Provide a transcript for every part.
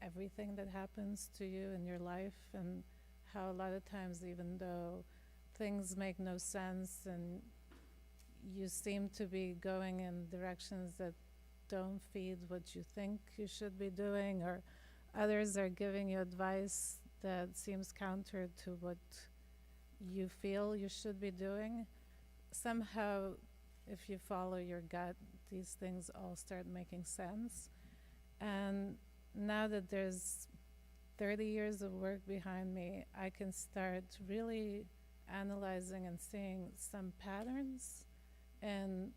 everything that happens to you in your life, and how a lot of times, even though things make no sense and you seem to be going in directions that don't feed what you think you should be doing, or others are giving you advice that seems counter to what you feel you should be doing, somehow, if you follow your gut, these things all start making sense. And now that there's 30 years of work behind me, I can start really analyzing and seeing some patterns in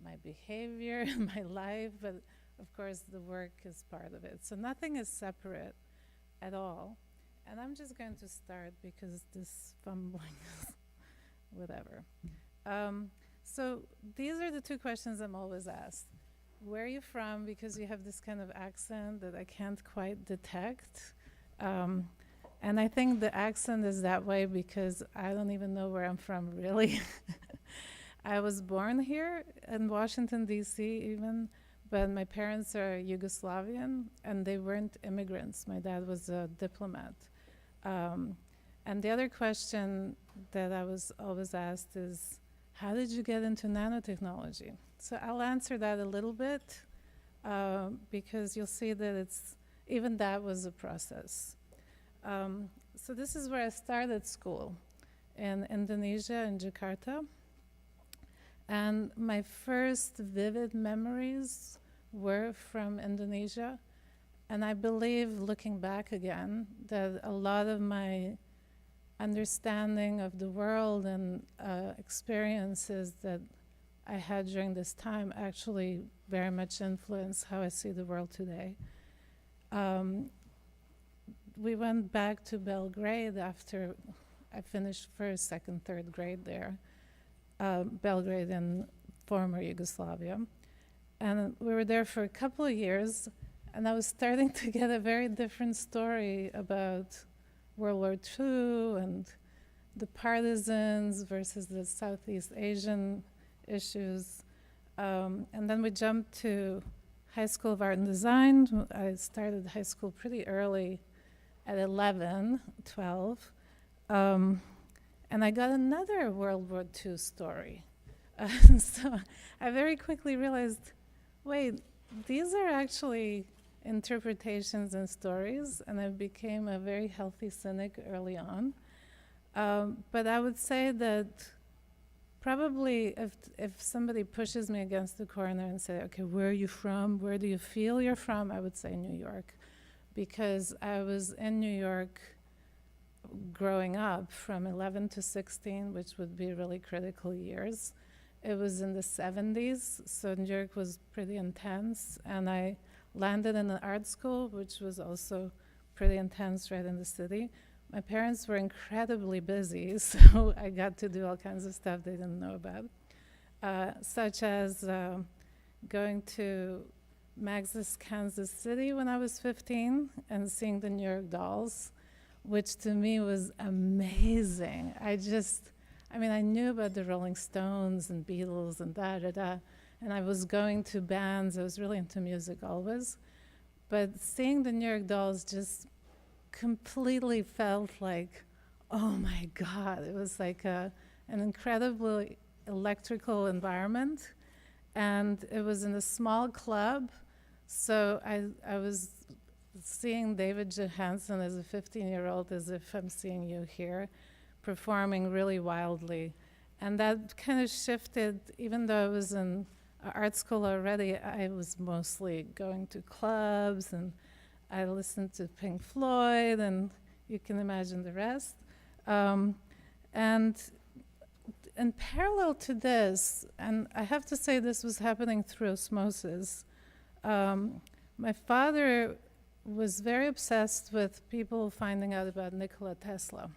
my behavior, my life, but of course the work is part of it. So nothing is separate at all. And I'm just going to start because this fumbling is whatever. So these are the two questions I'm always asked. Where are you from? Because you have this kind of accent that I can't quite detect. And I think the accent is that way because I don't even know where I'm from, really. I was born here in Washington, D.C. even, but my parents are Yugoslavian, and they weren't immigrants. My dad was a diplomat. And the other question that I was always asked is, how did you get into nanotechnology? So I'll answer that a little bit because you'll see that even that was a process. So this is where I started school, in Indonesia, in Jakarta. And my first vivid memories were from Indonesia. And I believe, looking back again, that a lot of my understanding of the world and experiences that I had during this time actually very much influenced how I see the world today. We went back to Belgrade after I finished first, second, third grade there. Belgrade in former Yugoslavia. And we were there for a couple of years, and I was starting to get a very different story about World War II and the partisans versus the Southeast Asian issues. And then we jumped to High School of Art and Design. I started high school pretty early at 11, 12. And I got another World War II story. So I very quickly realized, wait, these are actually interpretations and stories, and I became a very healthy cynic early on. But I would say that probably if somebody pushes me against the corner and say, okay, where are you from? Where do you feel you're from? I would say New York, because I was in New York growing up from 11 to 16, which would be really critical years. It was in the 70s, so New York was pretty intense, and I landed in an art school, which was also pretty intense right in the city. My parents were incredibly busy, so I got to do all kinds of stuff they didn't know about, such as going to Max's Kansas City when I was 15 and seeing the New York Dolls, which to me was amazing. I knew about the Rolling Stones and Beatles and da-da-da, and I was going to bands. I was really into music always. But seeing the New York Dolls just completely felt like, oh my God. It was like an incredibly electrical environment. And it was in a small club. So I was seeing David Johansen as a 15-year-old as if I'm seeing you here, performing really wildly. And that kind of shifted, even though I was in art school already, I was mostly going to clubs, and I listened to Pink Floyd, and you can imagine the rest. And in parallel to this, and I have to say this was happening through osmosis, my father was very obsessed with people finding out about Nikola Tesla.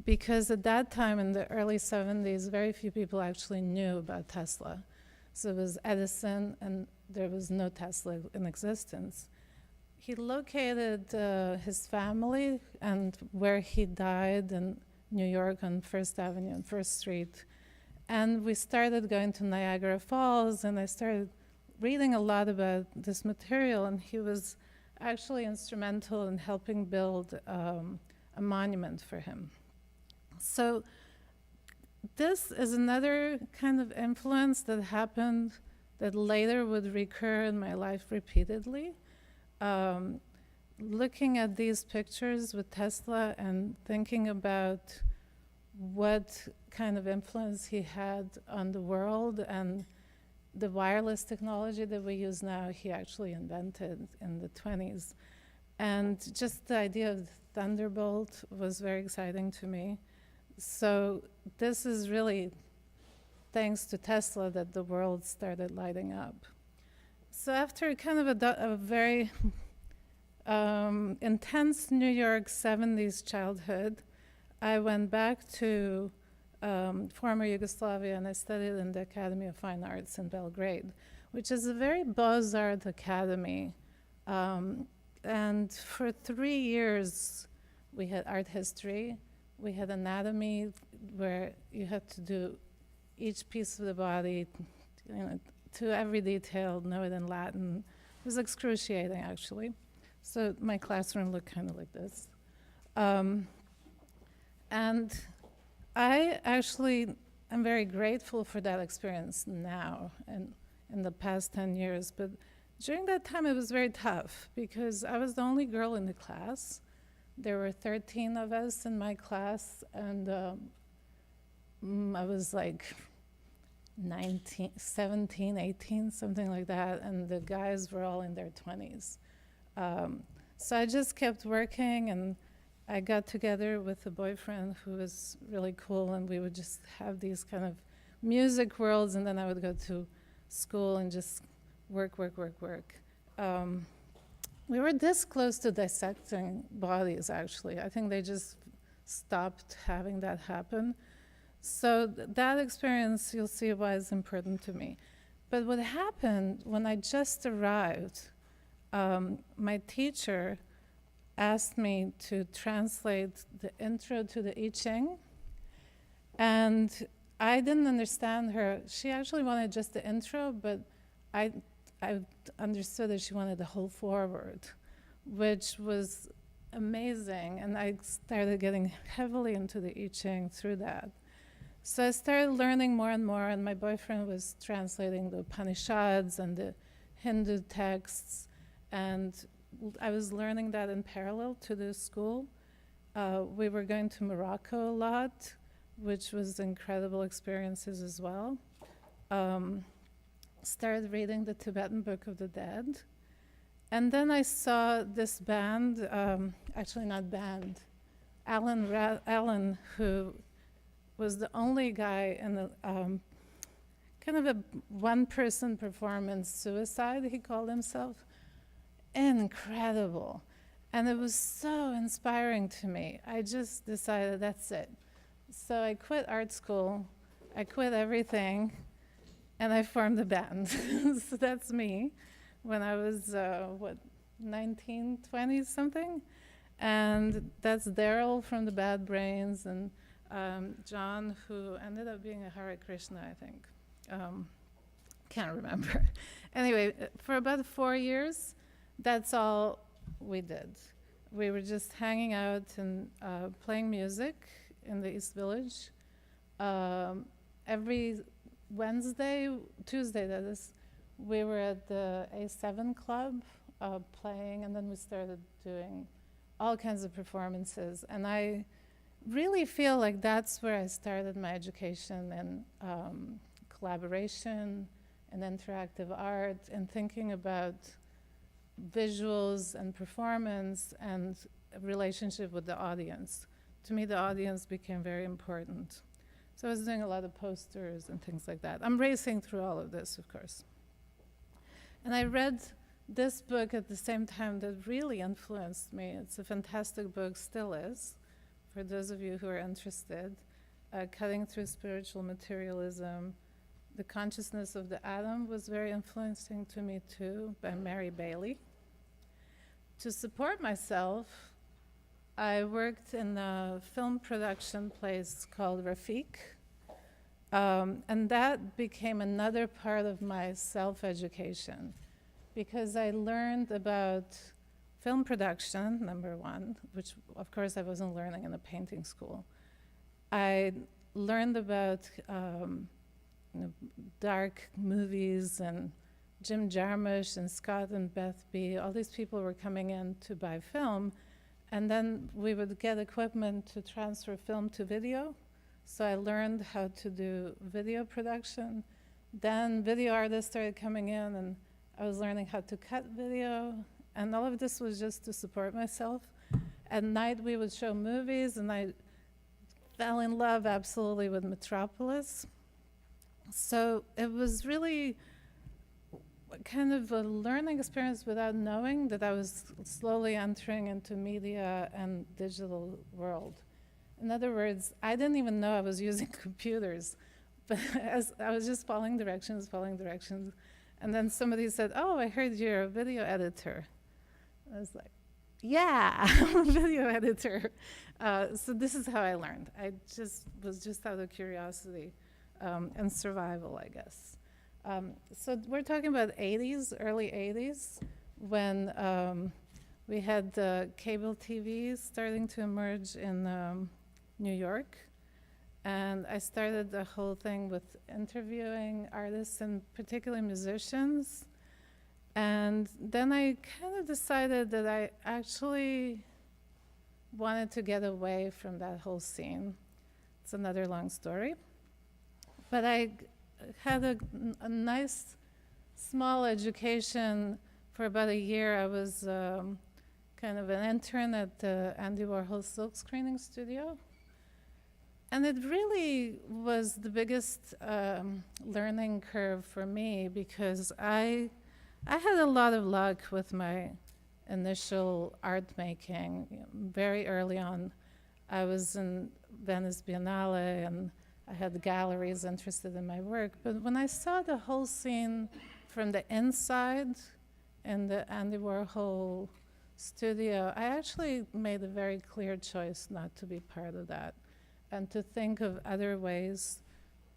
Because at that time, in the early 70s, very few people actually knew about Tesla. So it was Edison, and there was no Tesla in existence. He located his family and where he died in New York on First Avenue and First Street. And we started going to Niagara Falls, and I started reading a lot about this material, and he was actually instrumental in helping build a monument for him. So this is another kind of influence that happened that later would recur in my life repeatedly. Looking at these pictures with Tesla and thinking about what kind of influence he had on the world, and the wireless technology that we use now, he actually invented in the 20s. And just the idea of the thunderbolt was very exciting to me. So this is really thanks to Tesla that the world started lighting up. So after kind of a very intense New York 70s childhood, I went back to former Yugoslavia, and I studied in the Academy of Fine Arts in Belgrade, which is a very Beaux-Arts academy. And for 3 years, we had art history, we had anatomy, where you had to do each piece of the body, to every detail, know it in Latin. It was excruciating, actually. So my classroom looked kind of like this. And I actually am very grateful for that experience now and in the past 10 years. But during that time, it was very tough because I was the only girl in the class. There were 13 of us in my class, and I was like 19, 17, 18, something like that, and the guys were all in their 20s. So I just kept working, and I got together with a boyfriend who was really cool, and we would just have these kind of music worlds, and then I would go to school and just work. We were this close to dissecting bodies, actually. I think they just stopped having that happen. So that experience, you'll see why it's important to me. But what happened when I just arrived, my teacher asked me to translate the intro to the I Ching, and I didn't understand her. She actually wanted just the intro, but I understood that she wanted the whole foreword, which was amazing, and I started getting heavily into the I Ching through that. So I started learning more and more, and my boyfriend was translating the Upanishads and the Hindu texts, and I was learning that in parallel to the school. We were going to Morocco a lot, which was incredible experiences as well. Started reading the Tibetan Book of the Dead. And then I saw this band, actually not band, Alan, who was the only guy in the kind of a one-person performance suicide, he called himself. Incredible. And it was so inspiring to me. I just decided that's it. So I quit art school, I quit everything, and I formed a band. So that's me when I was, 19, 20 something? And that's Daryl from the Bad Brains, and John, who ended up being a Hare Krishna, I think. Can't remember. Anyway, for about 4 years, that's all we did. We were just hanging out and playing music in the East Village. Every Tuesday that is, we were at the A7 Club playing, and then we started doing all kinds of performances. And I really feel like that's where I started my education in collaboration and interactive art, and thinking about visuals and performance and a relationship with the audience. To me, the audience became very important. So I was doing a lot of posters and things like that. I'm racing through all of this, of course. And I read this book at the same time that really influenced me. It's a fantastic book, still is, for those of you who are interested. Cutting Through Spiritual Materialism. The Consciousness of the Atom was very influencing to me too, by Mary Bailey. To support myself, I worked in a film production place called Rafiq, and that became another part of my self-education, because I learned about film production, number one, which of course I wasn't learning in a painting school. I learned about dark movies, and Jim Jarmusch and Scott and Beth B. All these people were coming in to buy film, and then we would get equipment to transfer film to video. So I learned how to do video production. Then video artists started coming in, and I was learning how to cut video, and all of this was just to support myself. At night we would show movies, and I fell in love absolutely with Metropolis. So it was really kind of a learning experience without knowing that I was slowly entering into media and digital world. In other words, I didn't even know I was using computers, but as I was just following directions, and then somebody said, "Oh, I heard you're a video editor." I was like, "Yeah, I'm a video editor." So this is how I learned. I was just out of curiosity and survival, I guess. So we're talking about early 80s, when we had cable TV starting to emerge in New York. And I started the whole thing with interviewing artists, and particularly musicians. And then I kind of decided that I actually wanted to get away from that whole scene. It's another long story. But I had a nice small education for about a year. I was kind of an intern at the Andy Warhol silk screening studio. And it really was the biggest learning curve for me, because I had a lot of luck with my initial art making. Very early on, I was in Venice Biennale, and I had galleries interested in my work. But when I saw the whole scene from the inside in the Andy Warhol studio, I actually made a very clear choice not to be part of that, and to think of other ways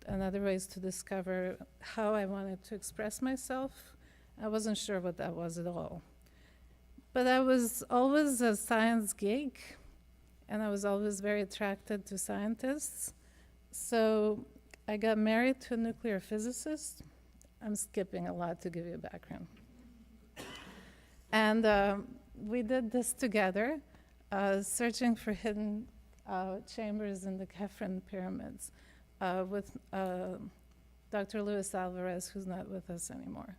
to discover how I wanted to express myself. I wasn't sure what that was at all. But I was always a science geek, and I was always very attracted to scientists. So I got married to a nuclear physicist. I'm skipping a lot to give you a background. And we did this together, searching for hidden chambers in the Kefren pyramids with Dr. Luis Alvarez, who's not with us anymore.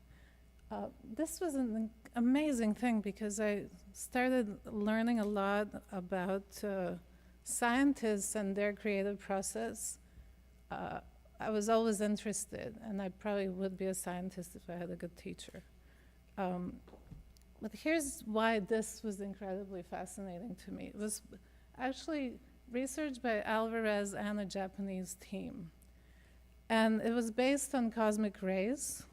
This was an amazing thing, because I started learning a lot about scientists and their creative process. I was always interested, and I probably would be a scientist if I had a good teacher. But here's why this was incredibly fascinating to me. It was actually research by Alvarez and a Japanese team. And it was based on cosmic rays.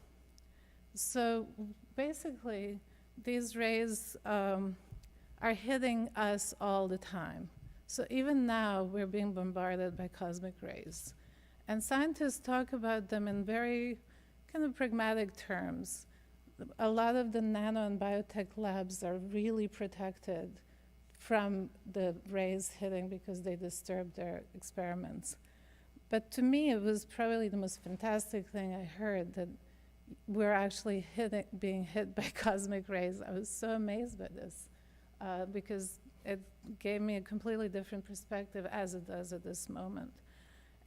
So basically, these rays are hitting us all the time. So even now, we're being bombarded by cosmic rays. And scientists talk about them in very kind of pragmatic terms. A lot of the nano and biotech labs are really protected from the rays hitting, because they disturb their experiments. But to me, it was probably the most fantastic thing I heard, that we're actually being hit by cosmic rays. I was so amazed by this, because it gave me a completely different perspective, as it does at this moment.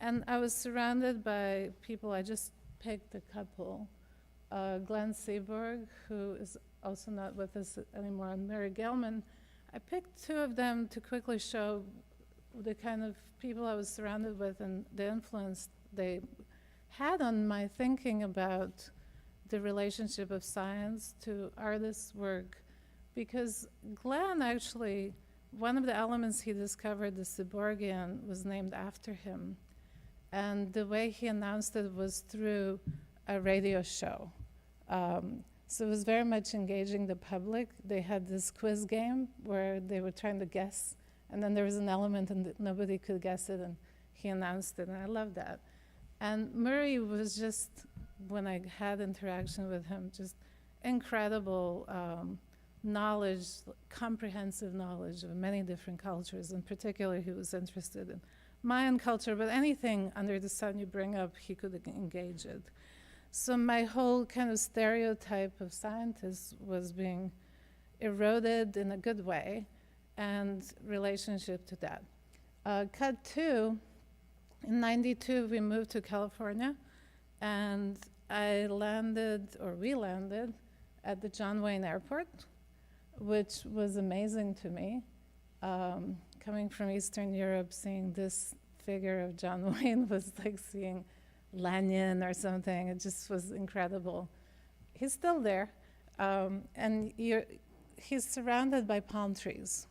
And I was surrounded by people. I just picked a couple. Glenn Seaborg, who is also not with us anymore, and Mary Gelman. I picked two of them to quickly show the kind of people I was surrounded with and the influence they had on my thinking about the relationship of science to artists' work. Because Glenn actually, one of the elements he discovered, the Seaborgian, was named after him. And the way he announced it was through a radio show. So it was very much engaging the public. They had this quiz game where they were trying to guess, and then there was an element and nobody could guess it, and he announced it, and I loved that. And Murray was just, when I had interaction with him, just incredible knowledge, comprehensive knowledge of many different cultures. In particular, he was interested in Mayan culture, but anything under the sun you bring up, he could engage it. So my whole kind of stereotype of scientist was being eroded in a good way, and relationship to that. Cut two, in '92 we moved to California, and we landed at the John Wayne Airport, which was amazing to me. Coming from Eastern Europe, seeing this figure of John Wayne was like seeing Lenin or something. It just was incredible. He's still there, and he's surrounded by palm trees.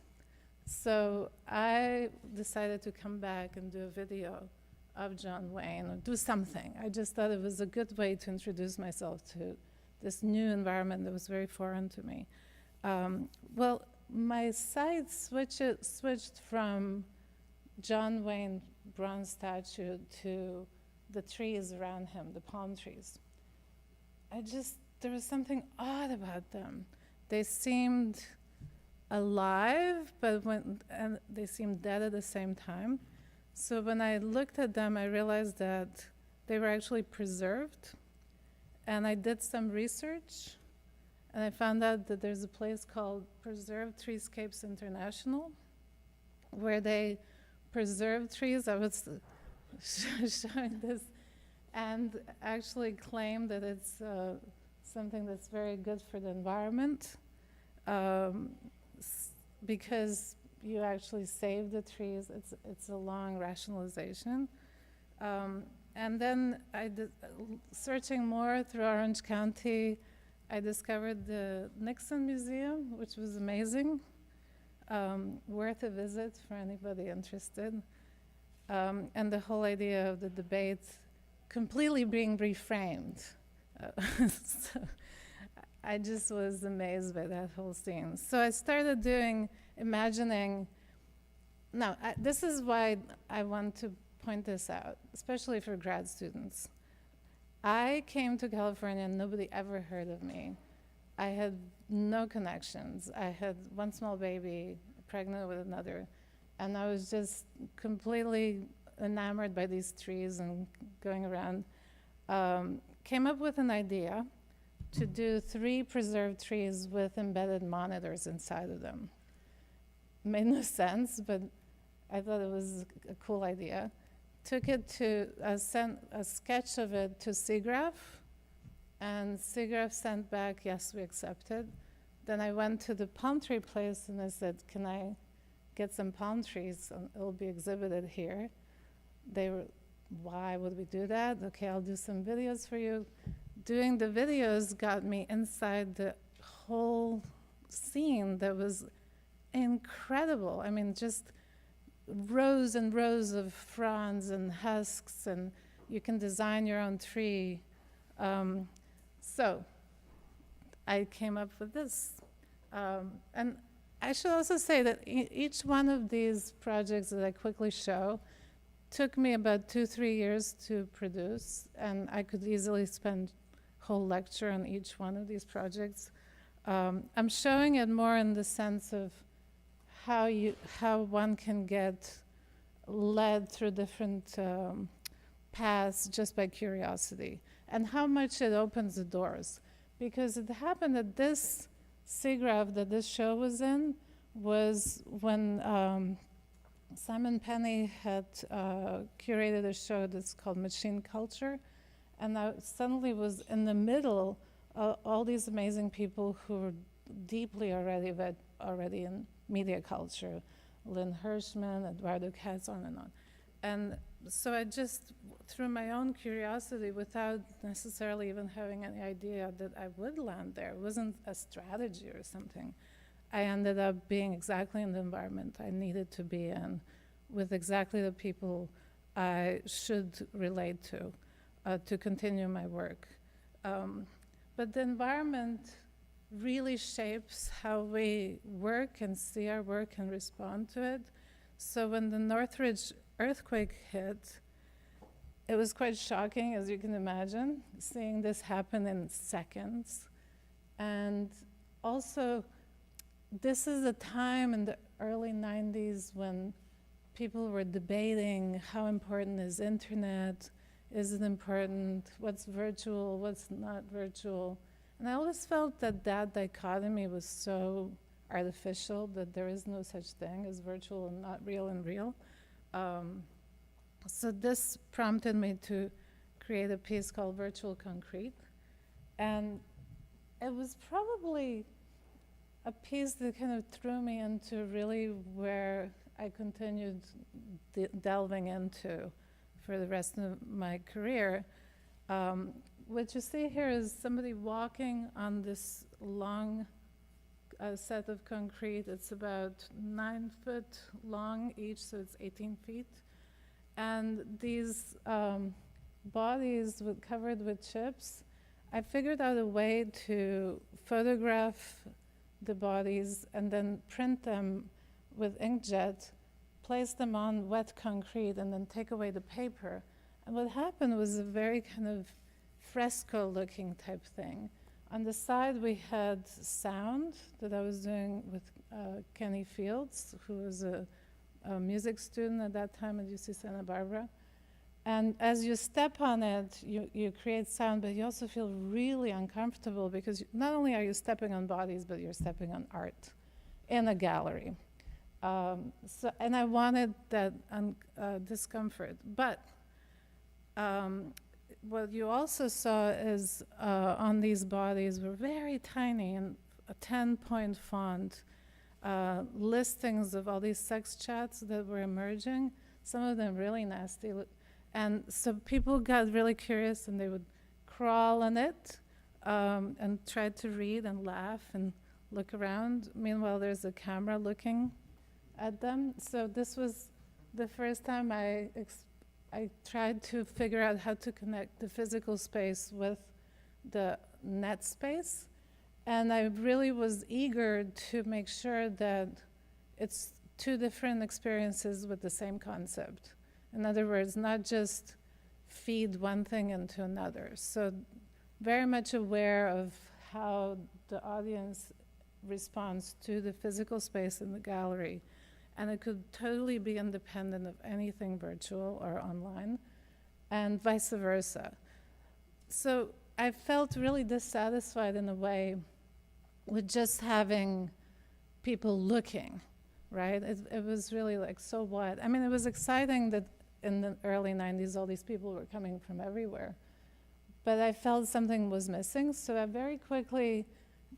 So I decided to come back and do a video of John Wayne, or do something. I just thought it was a good way to introduce myself to this new environment that was very foreign to me. Well, my sight switched from John Wayne bronze statue to the trees around him, the palm trees. There was something odd about them. They seemed alive, and they seemed dead at the same time. So when I looked at them, I realized that they were actually preserved. And I did some research, and I found out that there's a place called Preserved Treescapes International, where they preserve trees. I was showing this, and actually claim that it's something that's very good for the environment, because you actually save the trees. It's a long rationalization. And then searching more through Orange County, I discovered the Nixon Museum, which was amazing, worth a visit for anybody interested. And the whole idea of the debate completely being reframed. So I just was amazed by that whole scene. So I started imagining. Now, this is why I want to point this out, especially for grad students. I came to California and nobody ever heard of me. I had no connections. I had one small baby, pregnant with another, and I was just completely enamored by these trees and going around. Came up with an idea to do 3 preserved trees with embedded monitors inside of them. Made no sense, but I thought it was a cool idea. Took it sent a sketch of it to SIGGRAPH, and SIGGRAPH sent back, yes, we accepted. Then I went to the palm tree place and I said, can I get some palm trees? And it'll be exhibited here. They were, why would we do that? Okay, I'll do some videos for you. Doing the videos got me inside the whole scene that was incredible. I mean, just rows and rows of fronds and husks, and you can design your own tree. So I came up with this. And I should also say that each one of these projects that I quickly show took me about 2-3 years to produce, and I could easily spend a whole lecture on each one of these projects. I'm showing it more in the sense of how one can get led through different paths just by curiosity, and how much it opens the doors. Because it happened that this SIGGRAPH that this show was in was when Simon Penny had curated a show that's called Machine Culture, and I suddenly was in the middle of all these amazing people who were deeply already in media culture, Lynn Hirschman, Eduardo Katz, on and on. And so I just, through my own curiosity, without necessarily even having any idea that I would land there, it wasn't a strategy or something, I ended up being exactly in the environment I needed to be in, with exactly the people I should relate to continue my work. But the environment really shapes how we work and see our work and respond to it. So when the Northridge earthquake hit, it was quite shocking, as you can imagine, seeing this happen in seconds. And also this is a time in the early 90s when people were debating how important is internet, is it important, what's virtual, what's not virtual. And I always felt that that dichotomy was so artificial, that there is no such thing as virtual and not real and real. So this prompted me to create a piece called Virtual Concrete. And it was probably a piece that kind of threw me into really where I continued delving into for the rest of my career. What you see here is somebody walking on this long set of concrete. It's about 9 foot long each, so it's 18 feet. And these bodies covered with chips, I figured out a way to photograph the bodies and then print them with inkjet, place them on wet concrete, and then take away the paper. And what happened was a very kind of fresco-looking type thing. On the side, we had sound that I was doing with Kenny Fields, who was a music student at that time at UC Santa Barbara. And as you step on it, you create sound, but you also feel really uncomfortable because not only are you stepping on bodies, but you're stepping on art in a gallery. And I wanted that discomfort. But what you also saw is on these bodies were very tiny and a 10-point font, listings of all these sex chats that were emerging, some of them really nasty. And so people got really curious and they would crawl on it and try to read and laugh and look around. Meanwhile, there's a camera looking at them. So this was the first time I tried to figure out how to connect the physical space with the net space. And I really was eager to make sure that it's two different experiences with the same concept. In other words, not just feed one thing into another. So very much aware of how the audience responds to the physical space in the gallery. And it could totally be independent of anything virtual or online, and vice versa. So I felt really dissatisfied in a way with just having people looking, right? It was really like, so what? I mean, it was exciting that in the early 90s, all these people were coming from everywhere. But I felt something was missing, so I very quickly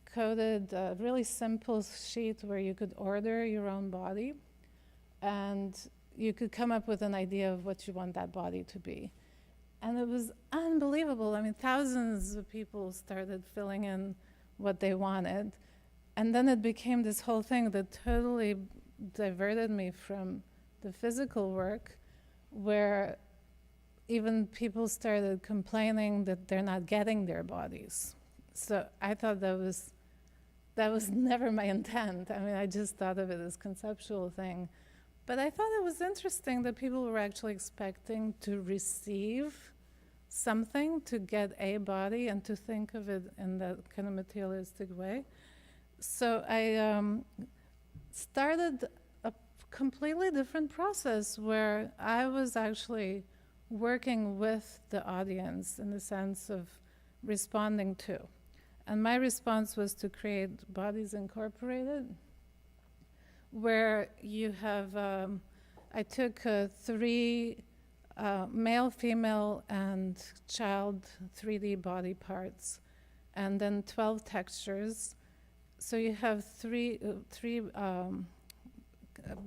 coded a really simple sheet where you could order your own body, and you could come up with an idea of what you want that body to be. And it was unbelievable. I mean, thousands of people started filling in what they wanted. And then it became this whole thing that totally diverted me from the physical work, where even people started complaining that they're not getting their bodies. So I thought that was never my intent. I mean, I just thought of it as a conceptual thing. But I thought it was interesting that people were actually expecting to receive something, to get a body, and to think of it in that kind of materialistic way. So I started a completely different process where I was actually working with the audience in the sense of responding to. And my response was to create Bodies Incorporated, where you have, I took 3 male, female, and child 3D body parts, and then 12 textures. So you have three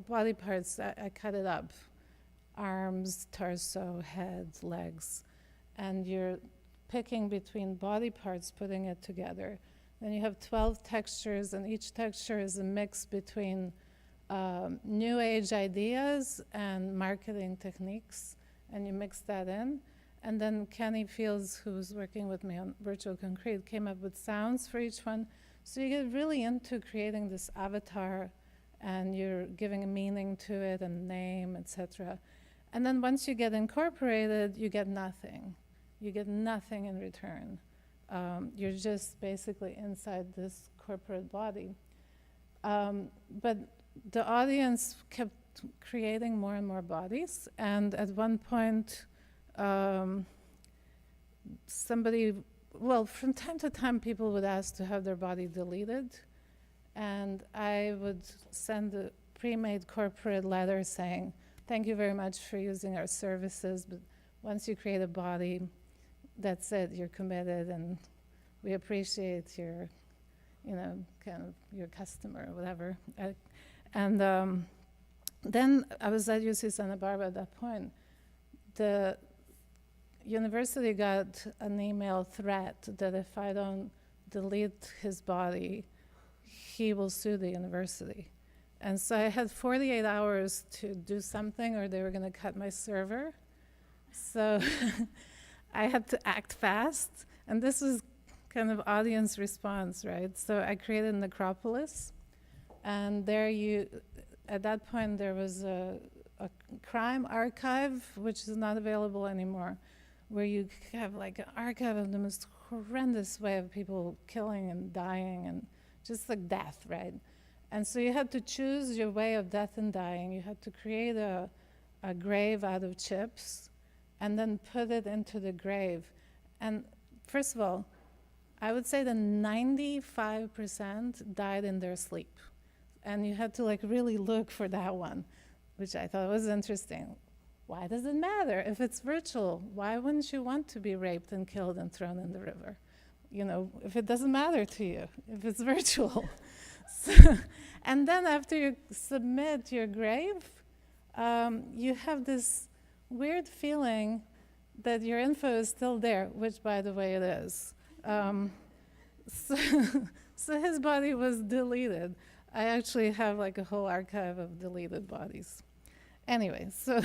body parts. I cut it up: arms, torso, head, legs, and you're picking between body parts, putting it together. Then you have 12 textures, and each texture is a mix between new age ideas and marketing techniques, and you mix that in. And then Kenny Fields, who's working with me on Virtual Concrete, came up with sounds for each one. So you get really into creating this avatar, and you're giving a meaning to it and name, etc. And then once you get incorporated, you get nothing. You get nothing in return. You're just basically inside this corporate body. But the audience kept creating more and more bodies, and at one point, from time to time, people would ask to have their body deleted, and I would send a pre-made corporate letter saying, thank you very much for using our services, but once you create a body, that's it, you're committed, and we appreciate your, kind of your customer or whatever. Then I was at UC Santa Barbara at that point. The university got an email threat that if I don't delete his body, he will sue the university. And so I had 48 hours to do something or they were going to cut my server. So I had to act fast. And this was kind of audience response, right? So I created Necropolis. And at that point, there was a crime archive, which is not available anymore, where you have like an archive of the most horrendous way of people killing and dying and just like death, right? And so you had to choose your way of death and dying. You had to create a grave out of chips and then put it into the grave. And first of all, I would say that 95% died in their sleep. And you had to like really look for that one, which I thought was interesting. Why does it matter? If it's virtual, why wouldn't you want to be raped and killed and thrown in the river? If it doesn't matter to you, if it's virtual. And then after you submit your grave, you have this weird feeling that your info is still there, which by the way it is. So his body was deleted. I actually have like a whole archive of deleted bodies. Anyway, so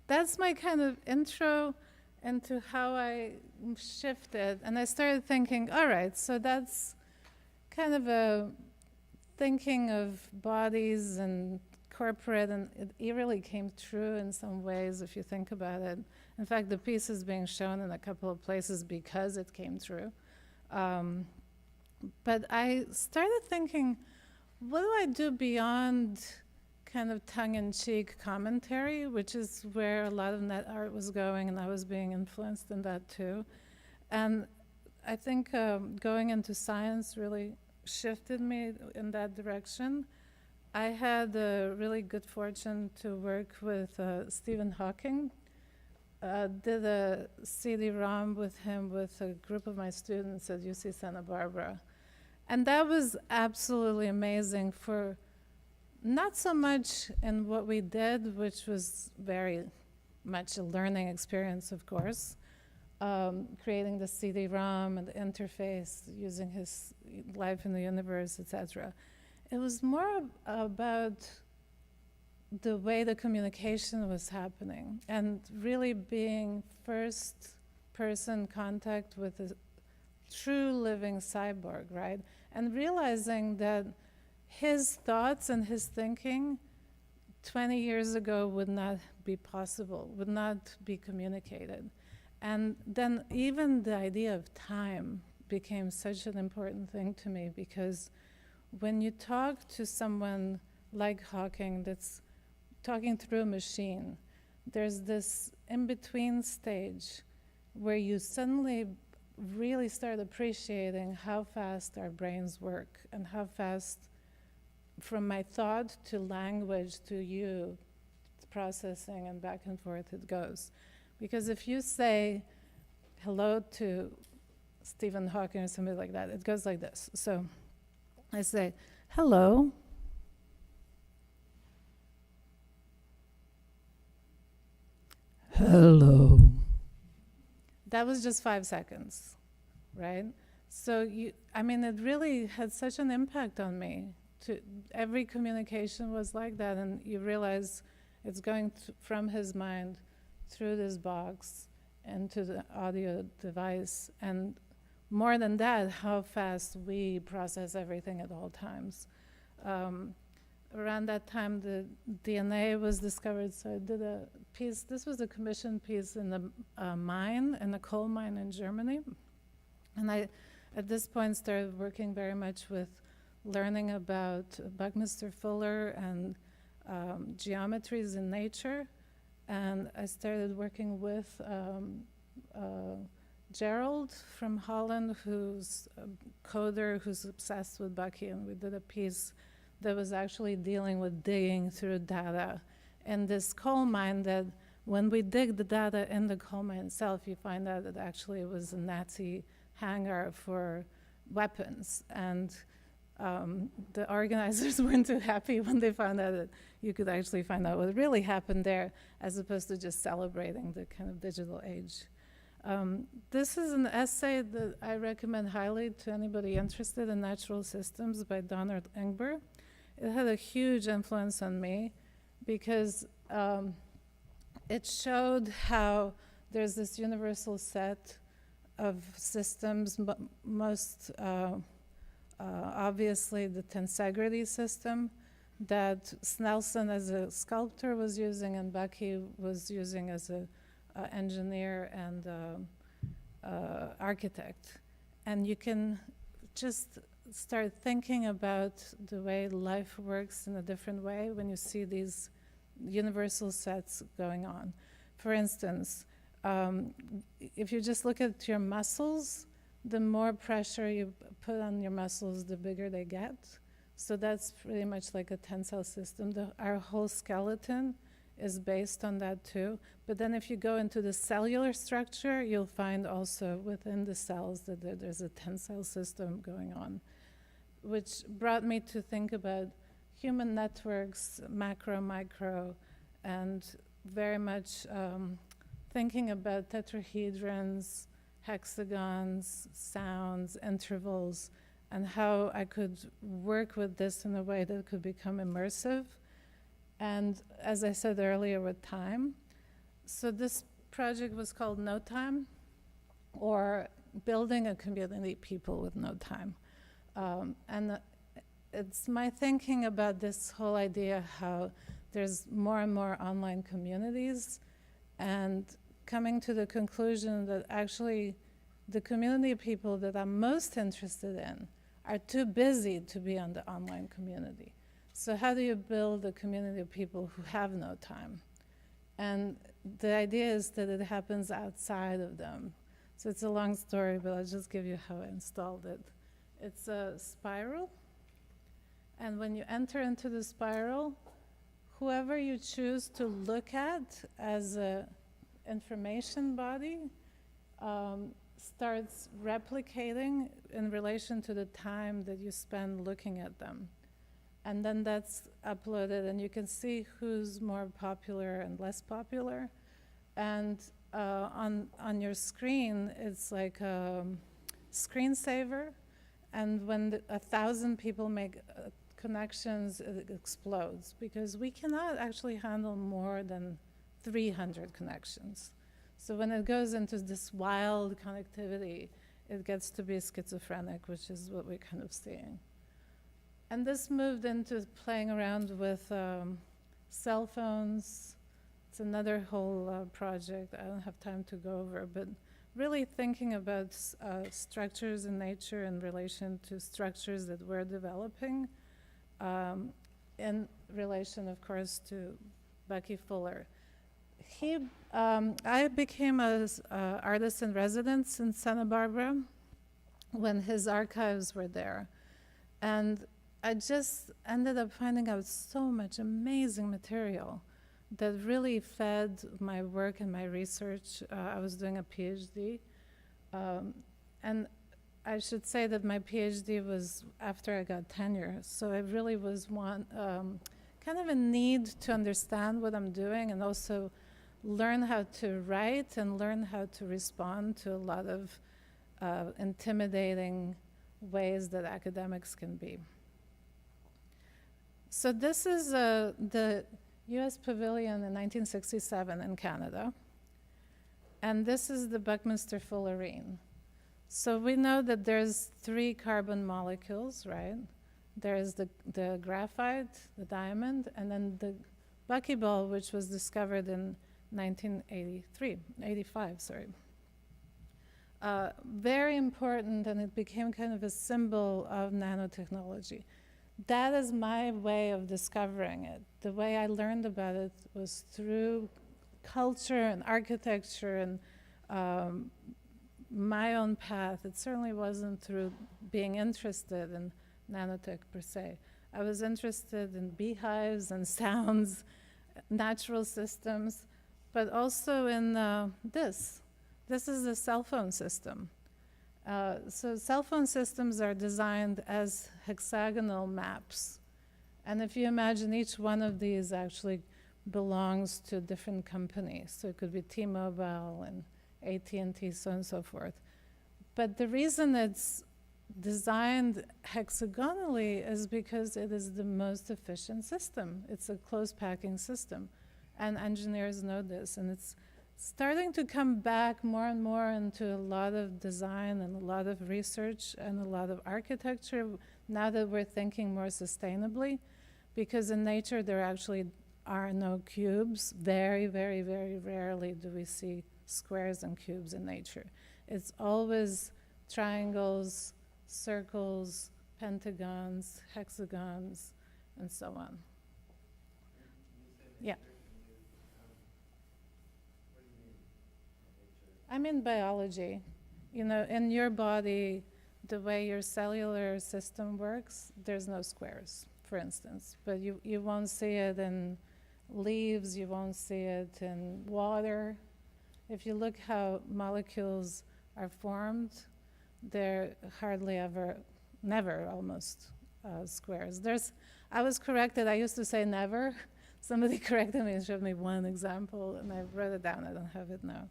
that's my kind of intro into how I shifted. And I started thinking, all right, so that's kind of a thinking of bodies and corporate, and it really came true in some ways if you think about it. In fact, the piece is being shown in a couple of places because it came true. But I started thinking, what do I do beyond kind of tongue-in-cheek commentary, which is where a lot of net art was going, and I was being influenced in that too. And I think going into science really shifted me in that direction. I had the really good fortune to work with Stephen Hawking. Did a CD-ROM with him with a group of my students at UC Santa Barbara. And that was absolutely amazing for not so much in what we did, which was very much a learning experience, of course, creating the CD-ROM and the interface, using his life in the universe, etc. It was more about the way the communication was happening and really being first-person contact with a true living cyborg, right? And realizing that his thoughts and his thinking 20 years ago would not be possible, would not be communicated. And then even the idea of time became such an important thing to me, because when you talk to someone like Hawking that's talking through a machine, there's this in-between stage where you suddenly really start appreciating how fast our brains work and how fast from my thought to language to you processing and back and forth it goes. Because if you say hello to Stephen Hawking or somebody like that, it goes like this. So I say, hello. Hello. That was just 5 seconds, right? So it really had such an impact on me. Every communication was like that, and you realize it's going from his mind through this box into the audio device, and more than that, how fast we process everything at all times. Around that time, the DNA was discovered, so I did a piece. This was a commissioned piece in a mine, in a coal mine in Germany. And I, at this point, started working very much with learning about Buckminster Fuller and geometries in nature. And I started working with Gerald from Holland, who's a coder who's obsessed with Bucky, and we did a piece that was actually dealing with digging through data in this coal mine that when we dig the data in the coal mine itself, you find out that actually it was a Nazi hangar for weapons. And the organizers weren't too happy when they found out that you could actually find out what really happened there, as opposed to just celebrating the kind of digital age. This is an essay that I recommend highly to anybody interested in natural systems by Donald Ingber. It had a huge influence on me because it showed how there's this universal set of systems, but most obviously the tensegrity system that Snelson as a sculptor was using and Bucky was using as a engineer and architect. And you can just start thinking about the way life works in a different way when you see these universal sets going on. For instance, if you just look at your muscles, the more pressure you put on your muscles, the bigger they get. So that's pretty much like a tensile system. Our whole skeleton is based on that too. But then if you go into the cellular structure, you'll find also within the cells that there's a tensile system going on, which brought me to think about human networks, macro, micro, and very much thinking about tetrahedrons, hexagons, sounds, intervals, and how I could work with this in a way that could become immersive. And as I said earlier, with time. So this project was called No Time, or Building a Community People with No Time. And it's my thinking about this whole idea how there's more and more online communities, and coming to the conclusion that actually the community of people that I'm most interested in are too busy to be on the online community. So how do you build a community of people who have no time? And the idea is that it happens outside of them. So it's a long story, but I'll just give you how I installed it. It's a spiral. And when you enter into the spiral, whoever you choose to look at as an information body starts replicating in relation to the time that you spend looking at them. And then that's uploaded, and you can see who's more popular and less popular. And on your screen, it's like a screensaver. And when 1,000 people make connections, it explodes, because we cannot actually handle more than 300 connections. So when it goes into this wild connectivity, it gets to be schizophrenic, which is what we're kind of seeing. And this moved into playing around with cell phones. It's another whole project I don't have time to go over, but really thinking about structures in nature in relation to structures that we're developing, in relation, of course, to Bucky Fuller. I became an artist in residence in Santa Barbara when his archives were there. And I just ended up finding out so much amazing material that really fed my work and my research. I was doing a PhD. And I should say that my PhD was after I got tenure. So it really was kind of a need to understand what I'm doing and also learn how to write and learn how to respond to a lot of intimidating ways that academics can be. So this is the US Pavilion in 1967 in Canada. And this is the Buckminster Fullerene. So we know that there's 3 carbon molecules, right? There's the graphite, the diamond, and then the Buckyball, which was discovered in 1985, sorry. very important, and it became kind of a symbol of nanotechnology. That is my way of discovering it. The way I learned about it was through culture and architecture and my own path. It certainly wasn't through being interested in nanotech per se. I was interested in beehives and sounds, natural systems, but also in this. This is a cell phone system. So cell phone systems are designed as hexagonal maps. And if you imagine each one of these actually belongs to different companies. So it could be T-Mobile and AT&T, so on and so forth. But the reason it's designed hexagonally is because it is the most efficient system. It's a closed packing system. And engineers know this. And it's starting to come back more and more into a lot of design and a lot of research and a lot of architecture now that we're thinking more sustainably, because in nature there actually are no cubes. Very, very, very rarely do we see squares and cubes in nature. It's always triangles, circles, pentagons, hexagons, and so on. Yeah. I mean biology. You know, in your body, the way your cellular system works, there's no squares, for instance. But you won't see it in leaves, you won't see it in water. If you look how molecules are formed, they're hardly ever, never almost, squares. I was corrected, I used to say never. Somebody corrected me and showed me one example, and I wrote it down, I don't have it now.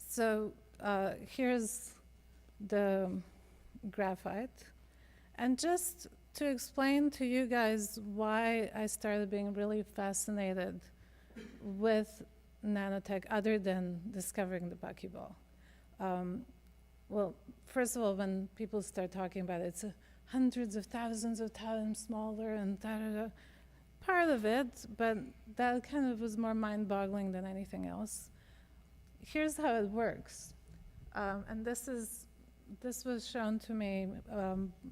So here's the graphite. And just to explain to you guys why I started being really fascinated with nanotech other than discovering the Buckyball. Well, first of all, when people start talking about it, it's hundreds of thousands of times smaller and da-da-da. Part of it, but that kind of was more mind-boggling than anything else. Here's how it works. And this was shown to me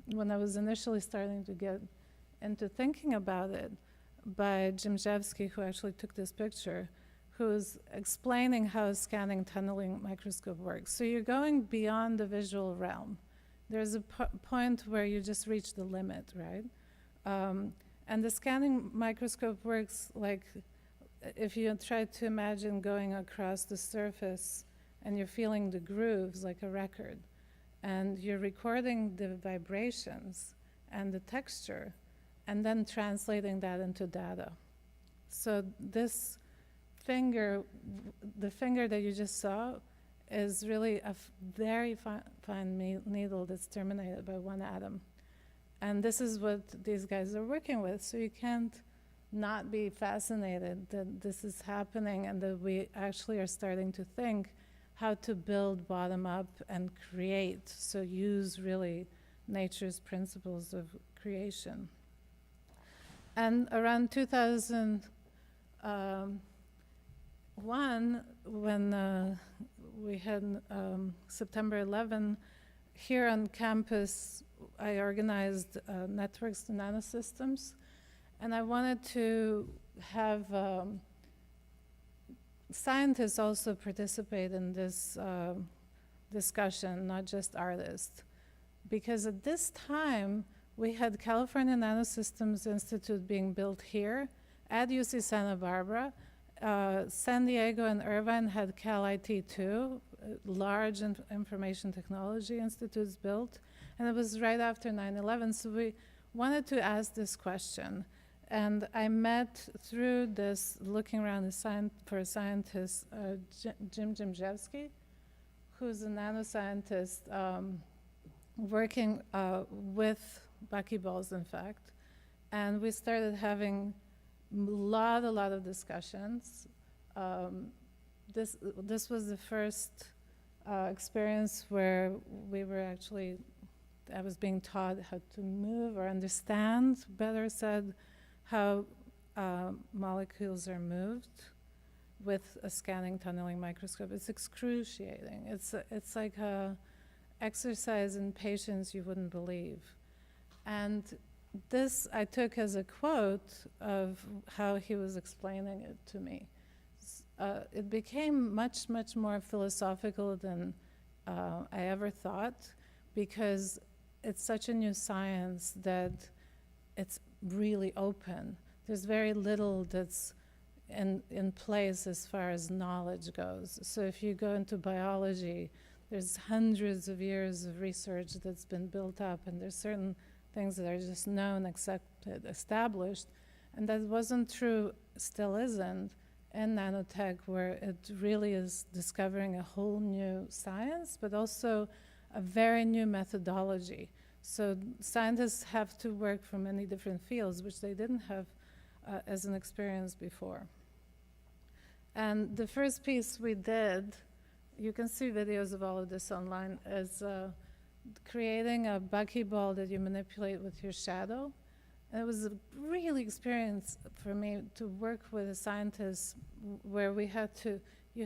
when I was initially starting to get into thinking about it by Jimzewski, who actually took this picture, who's explaining how a scanning tunneling microscope works. So you're going beyond the visual realm. There's a point where you just reach the limit, right? And the scanning microscope works like if you try to imagine going across the surface and you're feeling the grooves like a record, and you're recording the vibrations and the texture, and then translating that into data. So this finger, the finger that you just saw, is really a very fine needle that's terminated by one atom. And this is what these guys are working with. So you can't not be fascinated that this is happening and that we actually are starting to think how to build bottom up and create. So use really nature's principles of creation. And around 2001, when we had September 11, here on campus, I organized networks to nanosystems, and I wanted to have scientists also participate in this discussion, not just artists. Because at this time, we had California Nanosystems Institute being built here at UC Santa Barbara. San Diego and Irvine had Cal IT too, large information technology institutes built. And it was right after 9/11, so we wanted to ask this question. And I met through this, looking around for a scientist, Jim Jimzewski, who's a nanoscientist working with Buckyballs, in fact. And we started having a lot of discussions. This was the first experience where we were actually, I was being taught how to move or understand, better said, how molecules are moved. with a scanning tunneling microscope. It's excruciating. It's like a exercise in patience you wouldn't believe. And this I took as a quote of how he was explaining it to me. It became much, much more philosophical than I ever thought, because it's such a new science that it's really open. There's very little that's in place as far as knowledge goes. So if you go into biology, there's hundreds of years of research that's been built up, and there's certain things that are just known, accepted, established. And that wasn't true, still isn't, in nanotech, where it really is discovering a whole new science, but also a very new methodology. So scientists have to work from many different fields, which they didn't have as an experience before. And the first piece we did, you can see videos of all of this online, is creating a Buckyball that you manipulate with your shadow. And it was a really experience for me to work with a scientist where you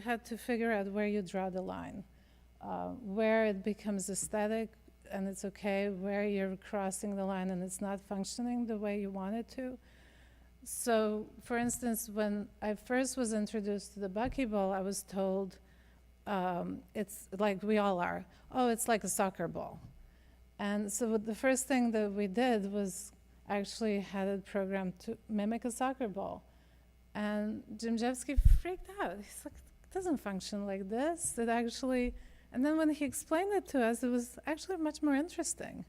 had to figure out where you draw the line, where it becomes aesthetic and it's okay, where you're crossing the line and it's not functioning the way you want it to. So, for instance, when I first was introduced to the Buckyball, I was told, it's like we all are, oh, it's like a soccer ball. And so the first thing that we did was actually had it programmed to mimic a soccer ball. And Jimjevsky freaked out. He's like, it doesn't function like this. It actually, and then when he explained it to us, it was actually much more interesting.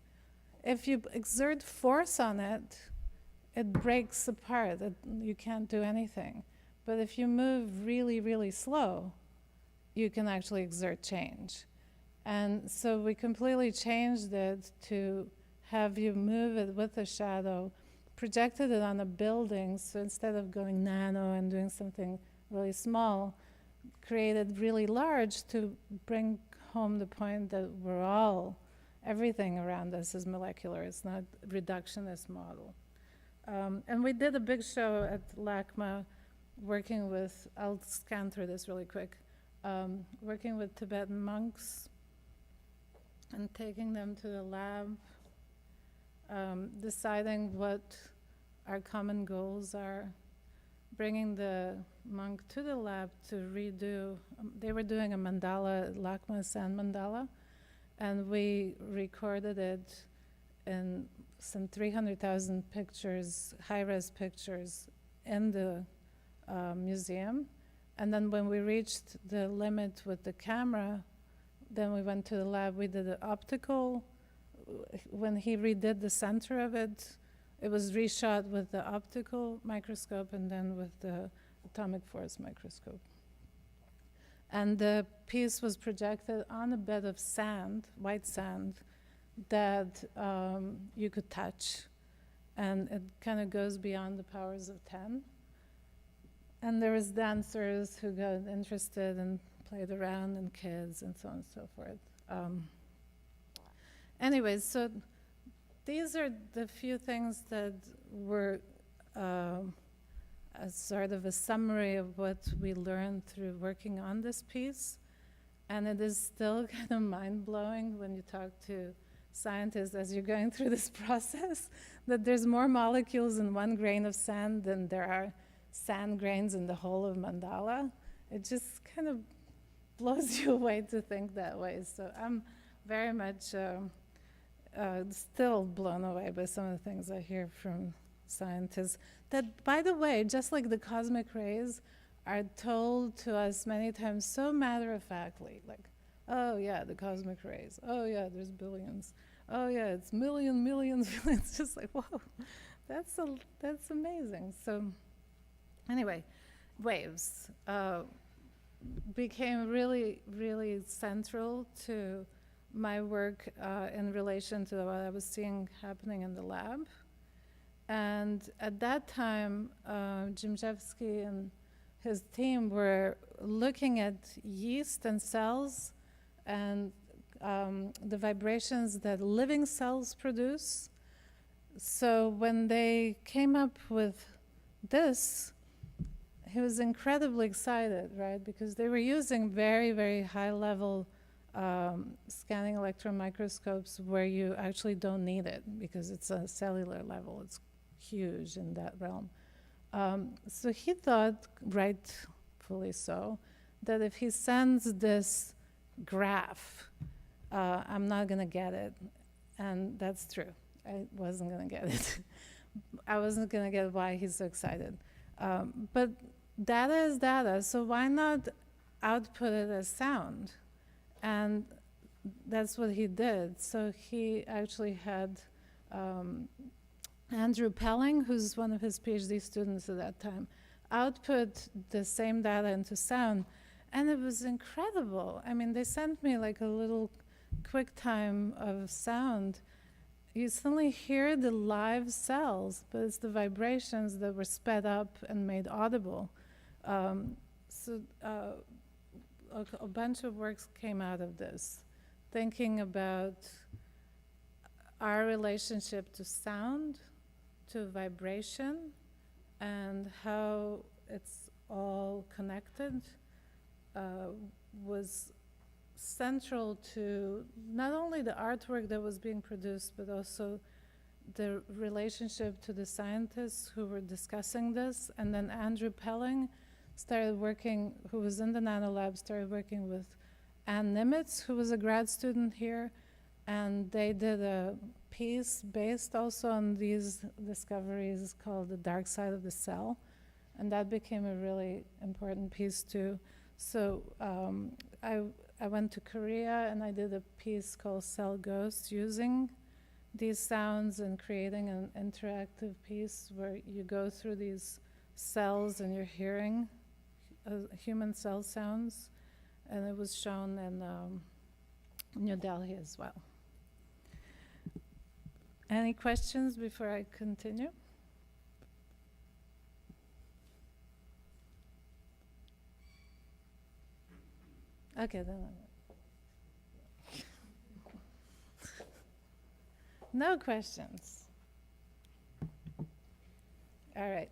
If you exert force on it, it breaks apart. You can't do anything. But if you move really, really slow, you can actually exert change. And so we completely changed it to have you move it with a shadow, projected it on a building, so instead of going nano and doing something really small, created really large to bring home the point that everything around us is molecular. It's not a reductionist model. And we did a big show at LACMA working with, I'll scan through this really quick, working with Tibetan monks and taking them to the lab, deciding what our common goals are, bringing the monk to the lab to redo, they were doing a mandala, LACMA sand mandala, and we recorded it in some 300,000 pictures, high-res pictures in the museum. And then when we reached the limit with the camera, then we went to the lab, we did the optical. When he redid the center of it, it was reshot with the optical microscope and then with the atomic force microscope. And the piece was projected on a bed of sand, white sand, that you could touch. And it kind of goes beyond the powers of 10. And there was dancers who got interested and played around, and kids, and so on and so forth. Anyways, so these are the few things that were a sort of a summary of what we learned through working on this piece. And it is still kind of mind-blowing when you talk to scientists as you're going through this process, that there's more molecules in one grain of sand than there are sand grains in the whole of mandala. It just kind of blows you away to think that way. So I'm very much still blown away by some of the things I hear from scientists that, by the way, just like the cosmic rays, are told to us many times so matter-of-factly, like, oh yeah, the cosmic rays, oh yeah, there's billions, oh yeah, it's millions, billions, just like, whoa, that's amazing. So anyway, waves became really, really central to my work in relation to what I was seeing happening in the lab. And at that time, Jimjevsky and his team were looking at yeast and cells and the vibrations that living cells produce. So when they came up with this, he was incredibly excited, right? Because they were using very, very high level scanning electron microscopes where you actually don't need it because it's a cellular level. It's huge in that realm. So he thought, rightfully so, that if he sends this graph, I'm not going to get it. And that's true. I wasn't going to get it. I wasn't going to get why he's so excited. But data is data, so why not output it as sound? And that's what he did. So he actually had Andrew Pelling, who's one of his PhD students at that time, output the same data into sound, and it was incredible. I mean, they sent me like a little quick time of sound. You suddenly hear the live cells, but it's the vibrations that were sped up and made audible. So a bunch of works came out of this, thinking about our relationship to sound, to vibration, and how it's all connected, was central to not only the artwork that was being produced, but also the relationship to the scientists who were discussing this. And then Andrew Pelling started working, who was in the Nano Lab, started working with Ann Nimitz, who was a grad student here, and they did a piece based also on these discoveries called The Dark Side of the Cell, and that became a really important piece too. So I went to Korea and I did a piece called Cell Ghosts, using these sounds and creating an interactive piece where you go through these cells and you're hearing human cell sounds, and it was shown in New Delhi as well. Any questions before I continue? Okay, then. No questions. All right.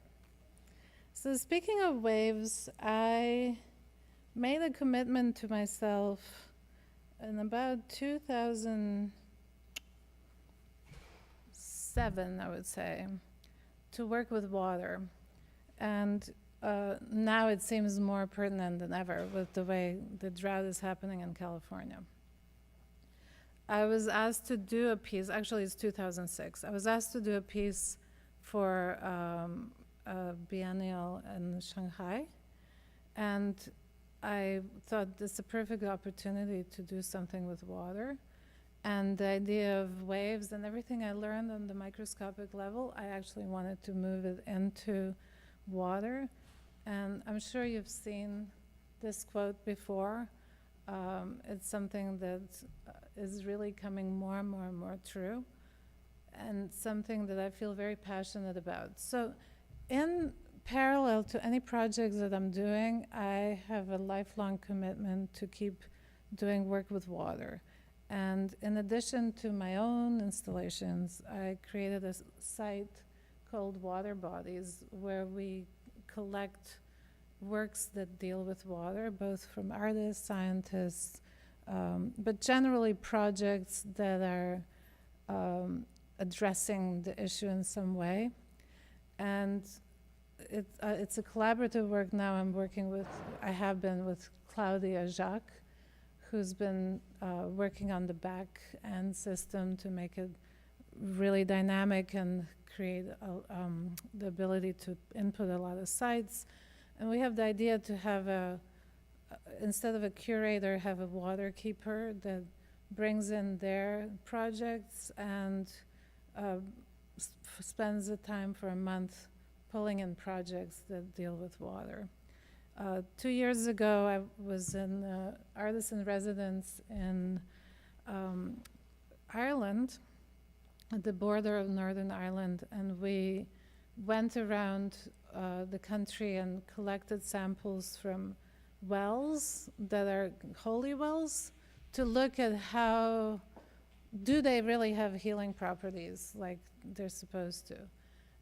So speaking of waves, I made a commitment to myself in about 2007, I would say, to work with water. And now it seems more pertinent than ever with the way the drought is happening in California. I was asked to do a piece, actually it's 2006, I was asked to do a piece for a biennial in Shanghai, and I thought this is a perfect opportunity to do something with water. And the idea of waves and everything I learned on the microscopic level, I actually wanted to move it into water. And I'm sure you've seen this quote before. It's something that is really coming more and more and more true, and something that I feel very passionate about. So in parallel to any projects that I'm doing, I have a lifelong commitment to keep doing work with water. And in addition to my own installations, I created a site called Water Bodies, where we collect works that deal with water, both from artists, scientists, but generally projects that are addressing the issue in some way. And it's a collaborative work now. I have been with Claudia Jacques, who's been working on the back end system to make it really dynamic and create the ability to input a lot of sites. And we have the idea to have instead of a curator, have a water keeper that brings in their projects and spends the time for a month pulling in projects that deal with water. 2 years ago, I was an artist in residence in Ireland, at the border of Northern Ireland, and we went around the country and collected samples from wells that are holy wells to look at how do they really have healing properties like they're supposed to.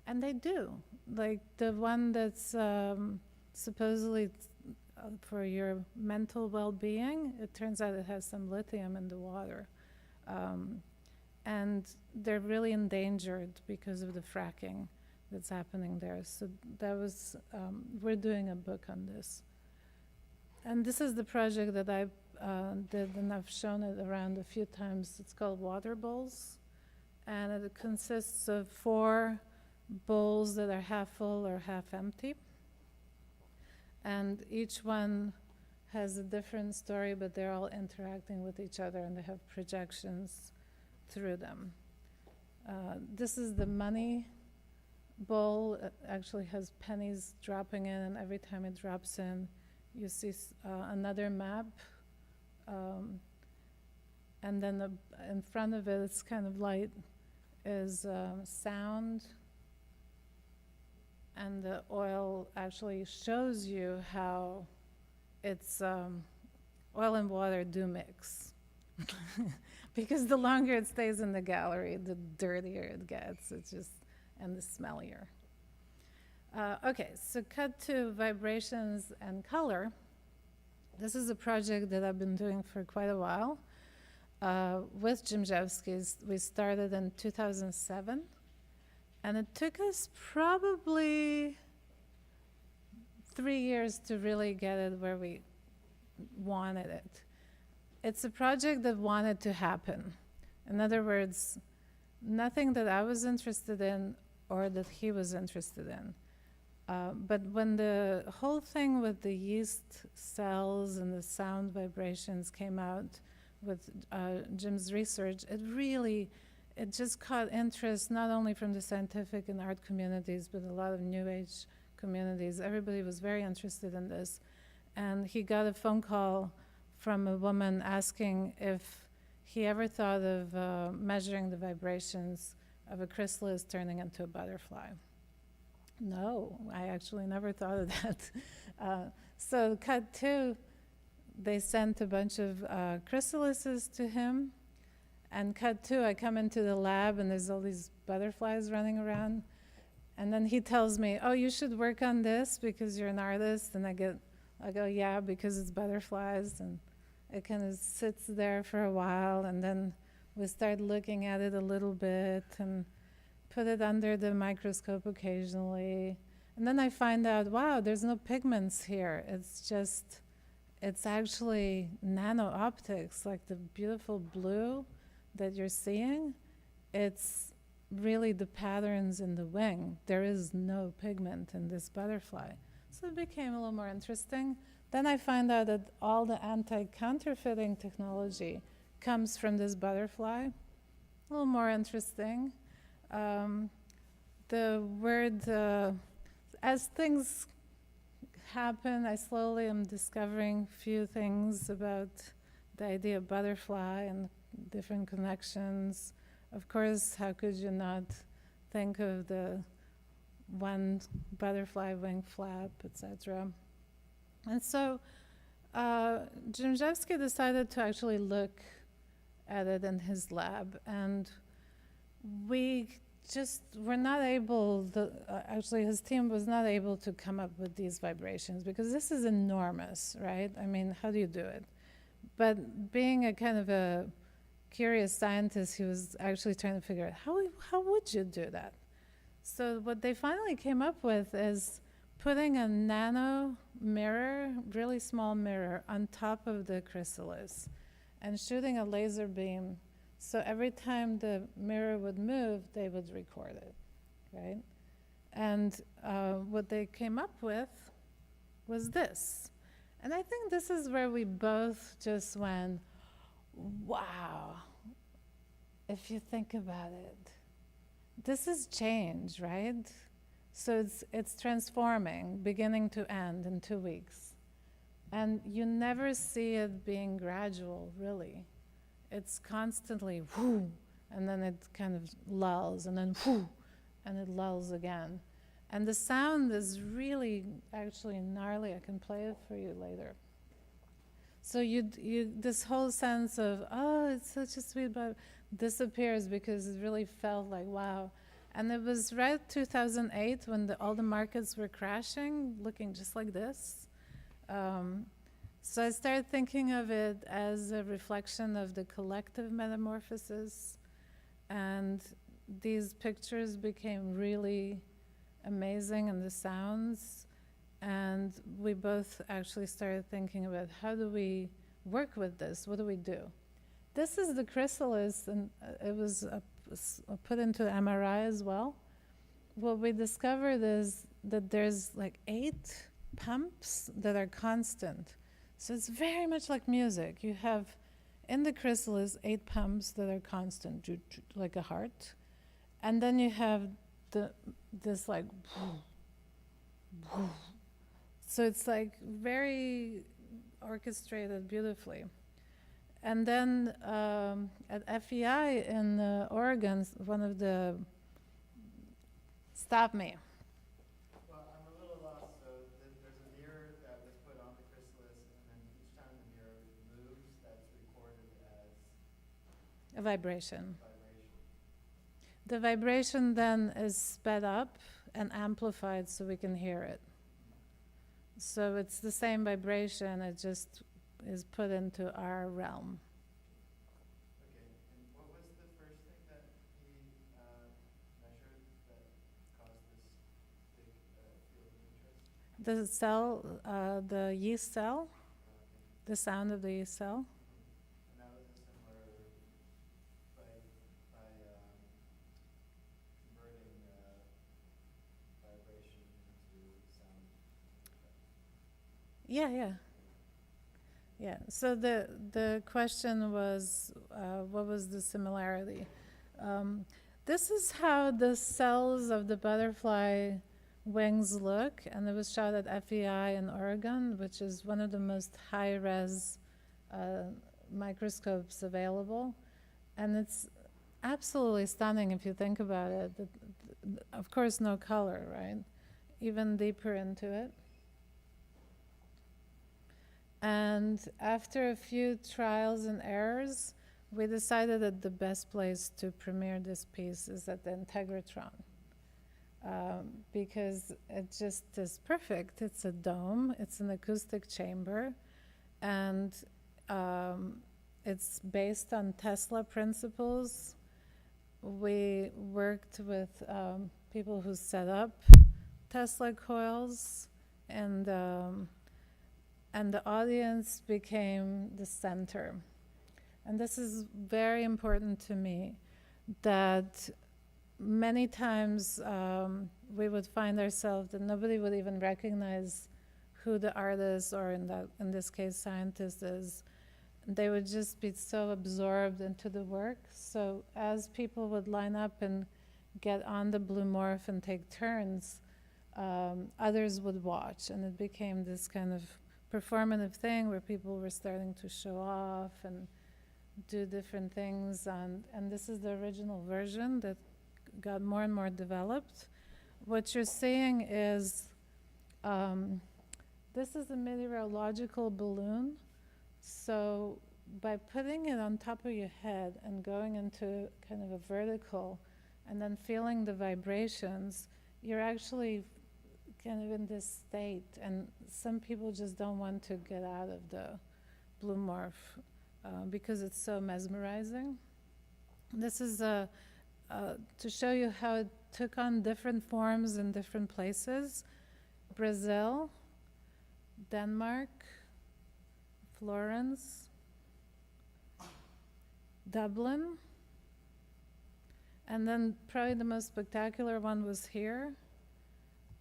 And they do. Like the one that's supposedly for your mental well-being. It turns out it has some lithium in the water. And they're really endangered because of the fracking that's happening there. So that was, we're doing a book on this. And this is the project that I did, and I've shown it around a few times. It's called water bowls. And it consists of 4 bowls that are half full or half empty. And each one has a different story, but they're all interacting with each other, and they have projections through them. This is the money bowl. It actually has pennies dropping in, and every time it drops in, you see another map. And then in front of it, it's kind of light, is sound. And the oil actually shows you how it's oil and water do mix. Because the longer it stays in the gallery, the dirtier it gets. It's just, and the smellier. Okay, so cut to vibrations and color. This is a project that I've been doing for quite a while. With Jimjevsky's, we started in 2007. And it took us probably 3 years to really get it where we wanted it. It's a project that wanted to happen. In other words, nothing that I was interested in or that he was interested in. But when the whole thing with the yeast cells and the sound vibrations came out with Jim's research, it just caught interest not only from the scientific and art communities, but a lot of New Age communities. Everybody was very interested in this. And he got a phone call from a woman asking if he ever thought of measuring the vibrations of a chrysalis turning into a butterfly. No, I actually never thought of that. So cut 2, they sent a bunch of chrysalises to him. And cut 2, I come into the lab and there's all these butterflies running around. And then he tells me, oh, you should work on this because you're an artist. And I go, yeah, because it's butterflies. And it kind of sits there for a while. And then we start looking at it a little bit and put it under the microscope occasionally. And then I find out, wow, there's no pigments here. It's actually nano-optics, like the beautiful blue that you're seeing. It's really the patterns in the wing. There is no pigment in this butterfly. So it became a little more interesting. Then I find out that all the anti-counterfeiting technology comes from this butterfly. A little more interesting. The word, as things happen, I slowly am discovering few things about the idea of butterfly and different connections. Of course, how could you not think of the one butterfly wing flap, etc. And so Jimjevsky decided to actually look at it in his lab, and we just were not able, actually his team was not able to come up with these vibrations because this is enormous, right? I mean, how do you do it? But being a kind of a curious scientist, he was actually trying to figure out how would you do that? So what they finally came up with is putting a nano mirror, really small mirror, on top of the chrysalis and shooting a laser beam. So every time the mirror would move, they would record it, right? And what they came up with was this. And I think this is where we both just went, wow, if you think about it. This is change, right? So it's transforming, beginning to end in 2 weeks. And you never see it being gradual, really. It's constantly whoo, and then it kind of lulls, and then whoo, and it lulls again. And the sound is really actually gnarly. I can play it for you later. So this whole sense of, oh, it's such a sweet, but disappears because it really felt like, wow. And it was right 2008 when all the markets were crashing, looking just like this. So I started thinking of it as a reflection of the collective metamorphosis, and these pictures became really amazing, and the sounds, and we both actually started thinking about how do we work with this, what do we do? This is the chrysalis, and it was put into MRI as well. What we discovered is that there's like 8 pumps that are constant. So it's very much like music. You have in the chrysalis 8 pumps that are constant, like a heart. And then you have this like, so it's like very orchestrated beautifully. And then at FEI in Oregon, one of the, stop me. Well, I'm a little lost. So there's a mirror that was put on the chrysalis, and then each time the mirror moves, that's recorded as A vibration. The vibration then is sped up and amplified so we can hear it. So it's the same vibration, it just is put into our realm. Okay, and what was the first thing that he measured that caused this big field of interest? The cell, the yeast cell, Okay. the sound of the yeast cell. And that was a similar by converting vibration into sound. Yeah. So the question was, what was the similarity? This is how the cells of the butterfly wings look, and it was shot at FEI in Oregon, which is one of the most high-res microscopes available. And it's absolutely stunning if you think about it. Of course, no color, right? Even deeper into it. And after a few trials and errors, we decided that the best place to premiere this piece is at the Integratron. Because it just is perfect. It's a dome, it's an acoustic chamber, and it's based on Tesla principles. We worked with people who set up Tesla coils, and the audience became the center. And this is very important to me, that many times we would find ourselves that nobody would even recognize who the artist, or in this case scientist, is. They would just be so absorbed into the work. So as people would line up and get on the blue morph and take turns, others would watch, and it became this kind of performative thing where people were starting to show off and do different things. And this is the original version that got more and more developed. What you're seeing is, this is a meteorological balloon. So by putting it on top of your head and going into kind of a vertical and then feeling the vibrations, you're actually kind of in this state. And some people just don't want to get out of the blue morph because it's so mesmerizing. This is to show you how it took on different forms in different places. Brazil, Denmark, Florence, Dublin, and then probably the most spectacular one was here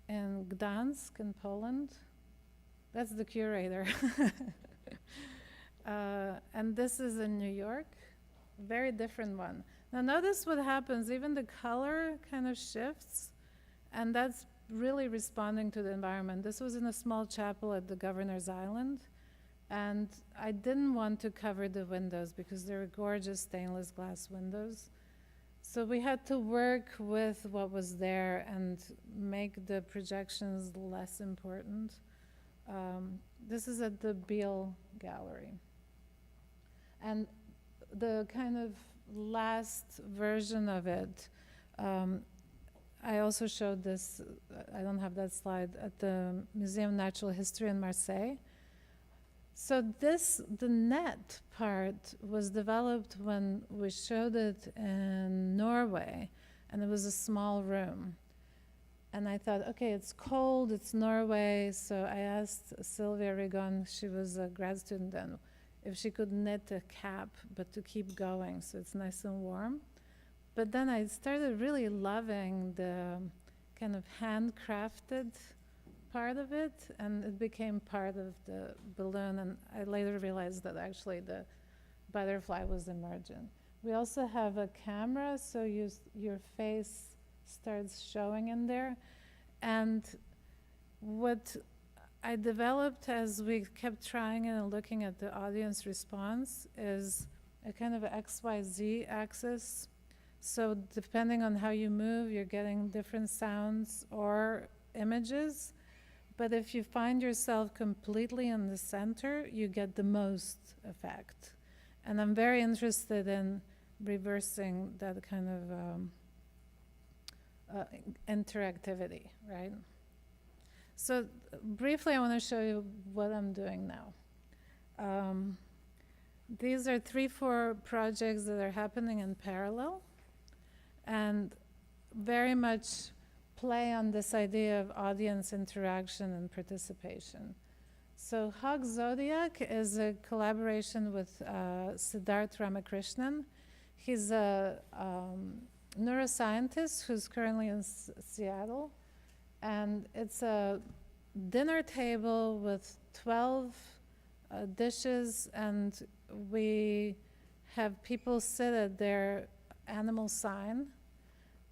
in Gdansk in Poland. That's the curator. And this is in New York, very different one. Now notice what happens, even the color kind of shifts, and that's really responding to the environment. This was in a small chapel at the Governor's Island, and I didn't want to cover the windows because they were gorgeous stainless glass windows. So we had to work with what was there and make the projections less important. This is at the Beale Gallery. And the kind of last version of it, I also showed this, I don't have that slide, at the Museum of Natural History in Marseille. So the net part was developed when we showed it in Norway, and it was a small room. And I thought, okay, it's cold, it's Norway, so I asked Sylvia Rigon, she was a grad student then, if she could knit a cap, but to keep going, so it's nice and warm. But then I started really loving the kind of handcrafted part of it, and it became part of the balloon, and I later realized that actually the butterfly was emergent. We also have a camera, so your face starts showing in there. And what I developed as we kept trying it and looking at the audience response is a kind of XYZ axis. So depending on how you move, you're getting different sounds or images. But if you find yourself completely in the center, you get the most effect. And I'm very interested in reversing that kind of interactivity, right? So briefly, I want to show you what I'm doing now. These are 3-4 projects that are happening in parallel, and very much play on this idea of audience interaction and participation. So Hog Zodiac is a collaboration with Siddharth Ramakrishnan. He's a neuroscientist who's currently in Seattle, and it's a dinner table with 12 dishes, and we have people sit at their animal sign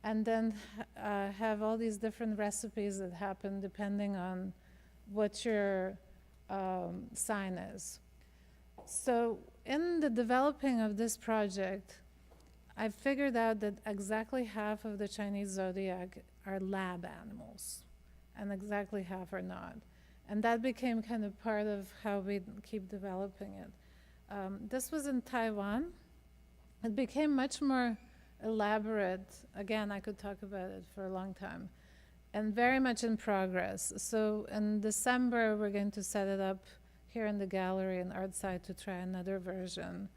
and then have all these different recipes that happen depending on what your sign is. So in the developing of this project, I figured out that exactly half of the Chinese zodiac are lab animals, and exactly half are not. And that became kind of part of how we keep developing it. This was in Taiwan. It became much more elaborate. Again, I could talk about it for a long time. And very much in progress. So in December, we're going to set it up here in the gallery in Artside to try another version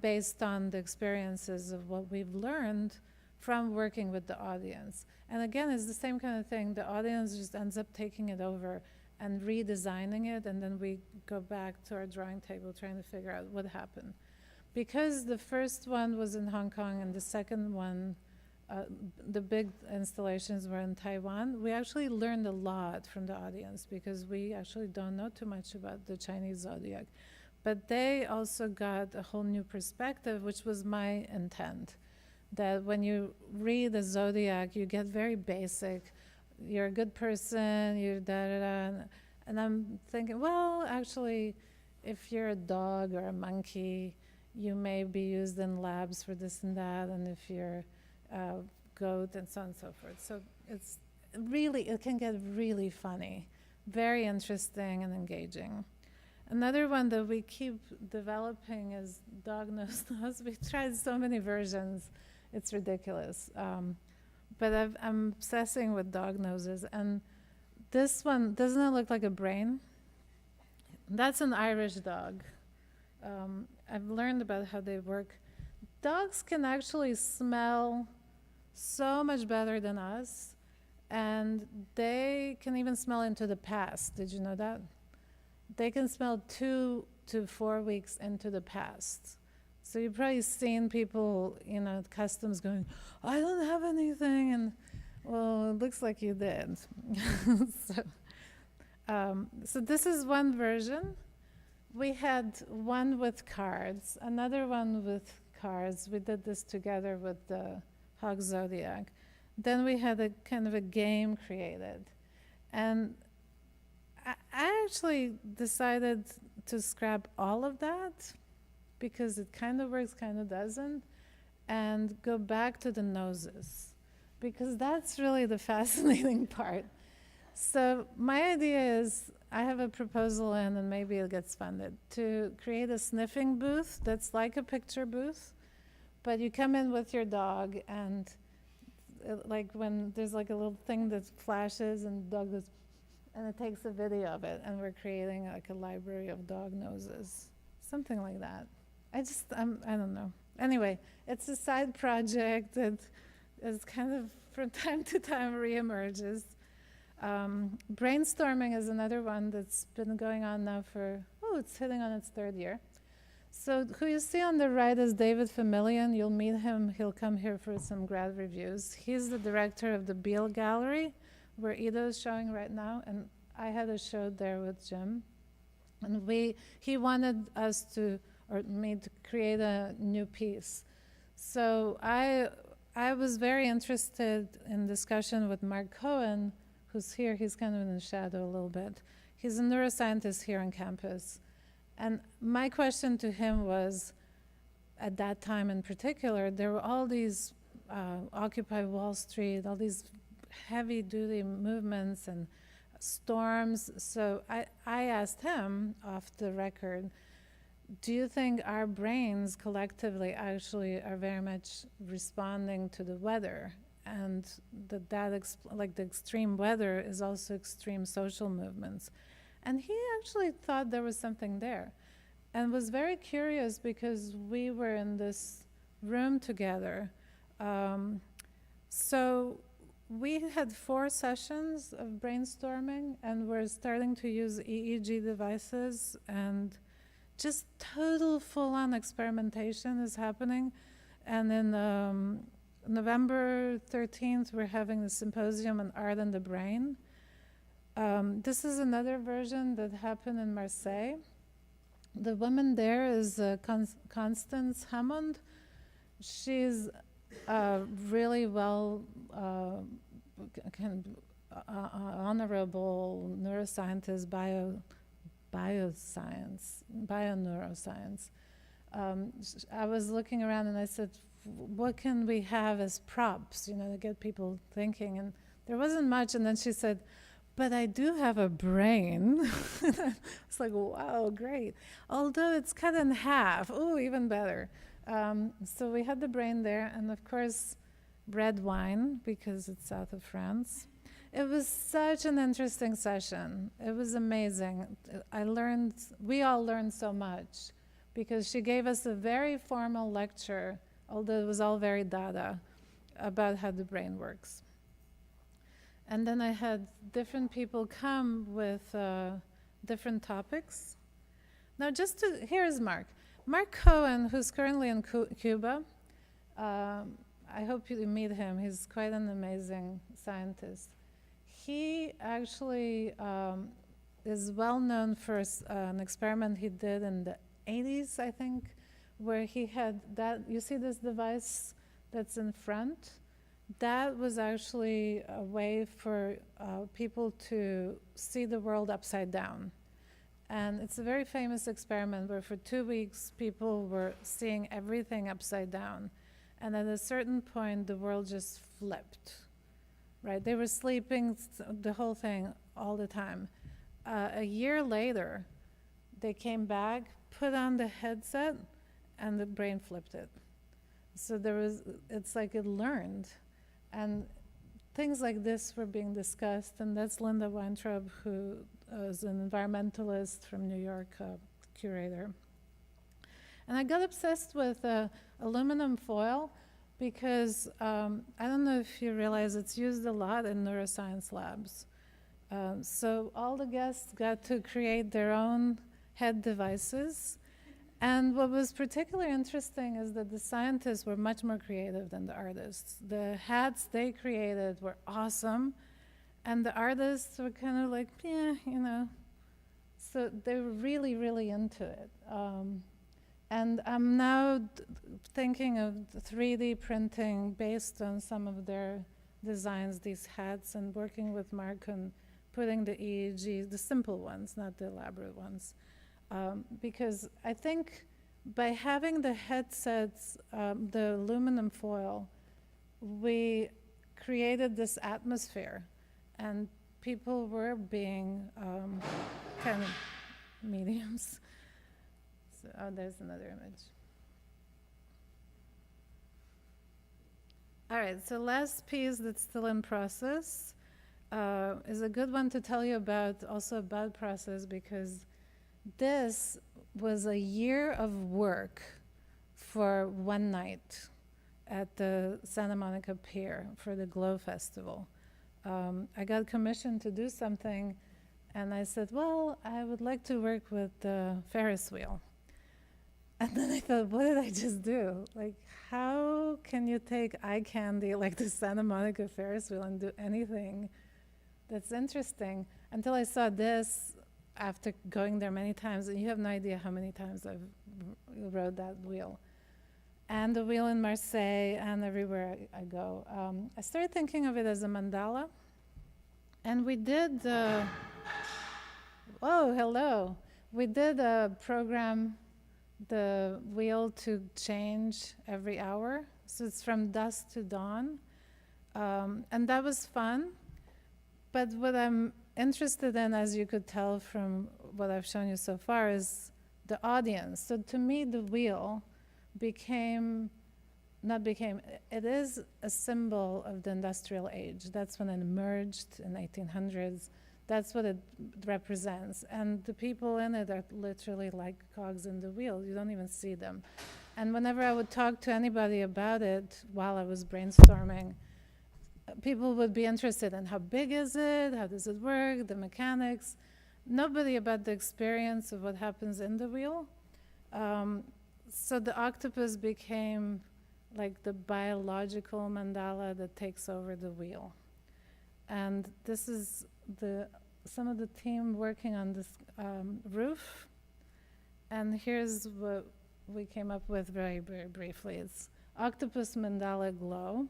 based on the experiences of what we've learned from working with the audience. And again, it's the same kind of thing. The audience just ends up taking it over and redesigning it, and then we go back to our drawing table trying to figure out what happened. Because the first one was in Hong Kong and the second one, the big installations were in Taiwan, we actually learned a lot from the audience because we actually don't know too much about the Chinese zodiac. But they also got a whole new perspective, which was my intent. That when you read the zodiac, you get very basic. You're a good person, you're da-da-da. And I'm thinking, well, actually, if you're a dog or a monkey, you may be used in labs for this and that, and if you're a goat and so on and so forth. So it's really, it can get really funny, very interesting and engaging. Another one that we keep developing is Dog Nose Nose. We've tried so many versions, it's ridiculous. But I'm obsessing with dog noses. And this one, doesn't it look like a brain? That's an Irish dog. I've learned about how they work. Dogs can actually smell so much better than us, and they can even smell into the past. Did you know that? They can smell 2 to 4 weeks into the past. So you've probably seen people, at customs going, I don't have anything, and well, it looks like you did. So this is one version. We had one with cards, another one with cards. We did this together with the Hog Zodiac. Then we had a kind of a game created. And I actually decided to scrap all of that because it kind of works, kind of doesn't, and go back to the noses because that's really the fascinating part. So my idea is, I have a proposal in, and maybe it gets funded, to create a sniffing booth that's like a picture booth, but you come in with your dog, and like when there's like a little thing that flashes and the dog goes, and it takes a video of it, and we're creating like a library of dog noses, something like that. I don't know. Anyway, it's a side project that is kind of from time to time reemerges. Brainstorming is another one that's been going on now for, it's hitting on its 3rd year. So who you see on the right is David Familian. You'll meet him. He'll come here for some grad reviews. He's the director of the Beale Gallery, where Ido is showing right now, and I had a show there with Jim. And he wanted us to, or me to create a new piece. So I was very interested in discussion with Mark Cohen, who's here. He's kind of in the shadow a little bit. He's a neuroscientist here on campus. And my question to him was, at that time in particular, there were all these Occupy Wall Street, all these heavy-duty movements and storms. So I asked him off the record, do you think our brains collectively actually are very much responding to the weather, and like the extreme weather is also extreme social movements? And he actually thought there was something there, and was very curious because we were in this room together. So we had 4 sessions of brainstorming, and we're starting to use EEG devices, and just total full-on experimentation is happening. And in November 13th, we're having a symposium on art and the brain. This is another version that happened in Marseille. The woman there is Constance Hammond. She's really well honorable neuroscientist, bioneuroscience. I was looking around and I said, what can we have as props, to get people thinking? And there wasn't much. And then she said, but I do have a brain. It's like, wow, great. Although it's cut in half. Oh, even better. So we had the brain there, and of course, red wine, because it's south of France. It was such an interesting session. It was amazing. We all learned so much, because she gave us a very formal lecture, although it was all very data, about how the brain works. And then I had different people come with different topics. Now, here's Mark. Mark Cohen, who's currently in Cuba. I hope you meet him. He's quite an amazing scientist. He actually is well known for an experiment he did in the 80s, I think, where he had that. You see this device that's in front? That was actually a way for people to see the world upside down. And it's a very famous experiment where for 2 weeks people were seeing everything upside down. And at a certain point, the world just flipped, right? They were sleeping the whole thing all the time. A year later, they came back, put on the headset, and the brain flipped it. So it's like it learned. And things like this were being discussed, and that's Linda Weintraub, who is an environmentalist from New York, curator. And I got obsessed with aluminum foil because I don't know if you realize it's used a lot in neuroscience labs. So all the guests got to create their own head devices. And what was particularly interesting is that the scientists were much more creative than the artists. The hats they created were awesome, and the artists were kind of like, yeah, So they were really, really into it. And I'm now thinking of 3D printing based on some of their designs, these hats, and working with Mark on putting the EEGs, the simple ones, not the elaborate ones. Because I think by having the headsets, the aluminum foil, we created this atmosphere, and people were being kind of mediums. So, there's another image. All right, so last piece that's still in process is a good one to tell you about, also about process, because this was a year of work for one night at the Santa Monica Pier for the Glow Festival. I got commissioned to do something, and I said, well, I would like to work with the Ferris wheel. And then I thought, what did I just do? Like, how can you take eye candy like the Santa Monica Ferris wheel and do anything that's interesting? Until I saw this after going there many times, and you have no idea how many times I've rode that wheel. And the wheel in Marseille and everywhere I go. I started thinking of it as a mandala. And we did, oh, hello. We did a program, the wheel to change every hour. So it's from dusk to dawn. And that was fun. But what I'm interested in, as you could tell from what I've shown you so far, is the audience. So to me, the wheel it is a symbol of the industrial age. That's when it emerged in 1800s. That's what it represents. And the people in it are literally like cogs in the wheel. You don't even see them. And whenever I would talk to anybody about it while I was brainstorming, people would be interested in how big is it, how does it work, the mechanics. Nobody about the experience of what happens in the wheel. So the octopus became like the biological mandala that takes over the wheel. And this is some of the team working on this roof. And here's what we came up with very, very briefly. It's octopus mandala glow.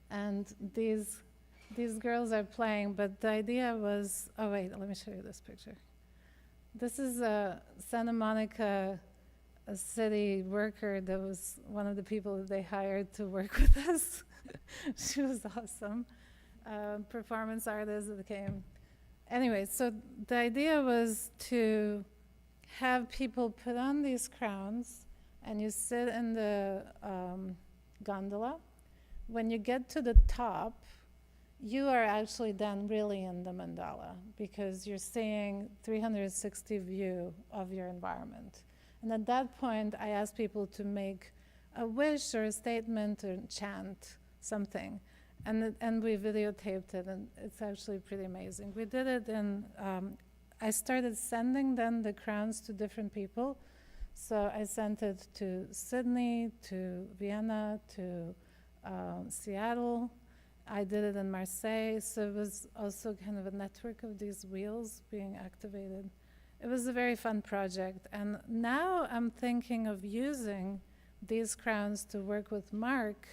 And these girls are playing, but the idea was, oh wait, let me show you this picture. This is a Santa Monica, a city worker that was one of the people that they hired to work with us. She was awesome. Performance artist that came. Anyway, so the idea was to have people put on these crowns and you sit in the gondola. When you get to the top, you are actually then really in the mandala because you're seeing 360 view of your environment. And at that point, I asked people to make a wish or a statement or chant something. And we videotaped it, and it's actually pretty amazing. We did it in, I started sending then the crowns to different people. So I sent it to Sydney, to Vienna, to Seattle. I did it in Marseille, so it was also kind of a network of these wheels being activated. It was a very fun project, and now I'm thinking of using these crowns to work with Mark,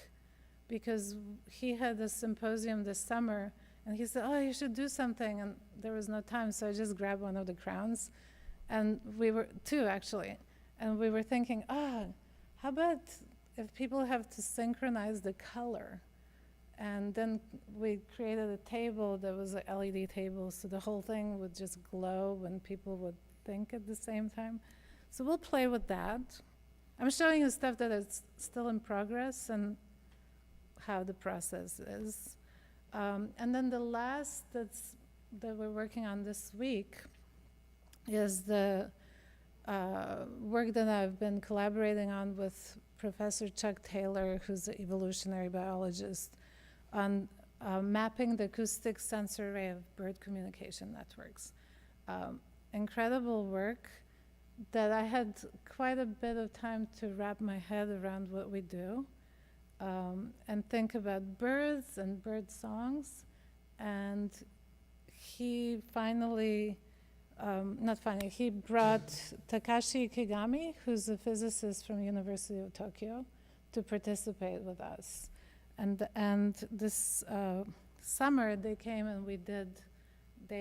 because he had a symposium this summer, and he said, oh, you should do something, and there was no time, so I just grabbed one of the crowns, and we were, two actually, and we were thinking, how about if people have to synchronize the color? And then we created a table that was an LED table, so the whole thing would just glow when people would think at the same time. So we'll play with that. I'm showing you stuff that is still in progress and how the process is. And then the last that we're working on this week is the work that I've been collaborating on with Professor Chuck Taylor, who's an evolutionary biologist, on mapping the acoustic sensor array of bird communication networks. Incredible work that I had quite a bit of time to wrap my head around what we do and think about birds and bird songs. And he finally, he brought Takashi Kigami, who's a physicist from University of Tokyo, to participate with us. And this summer they came and they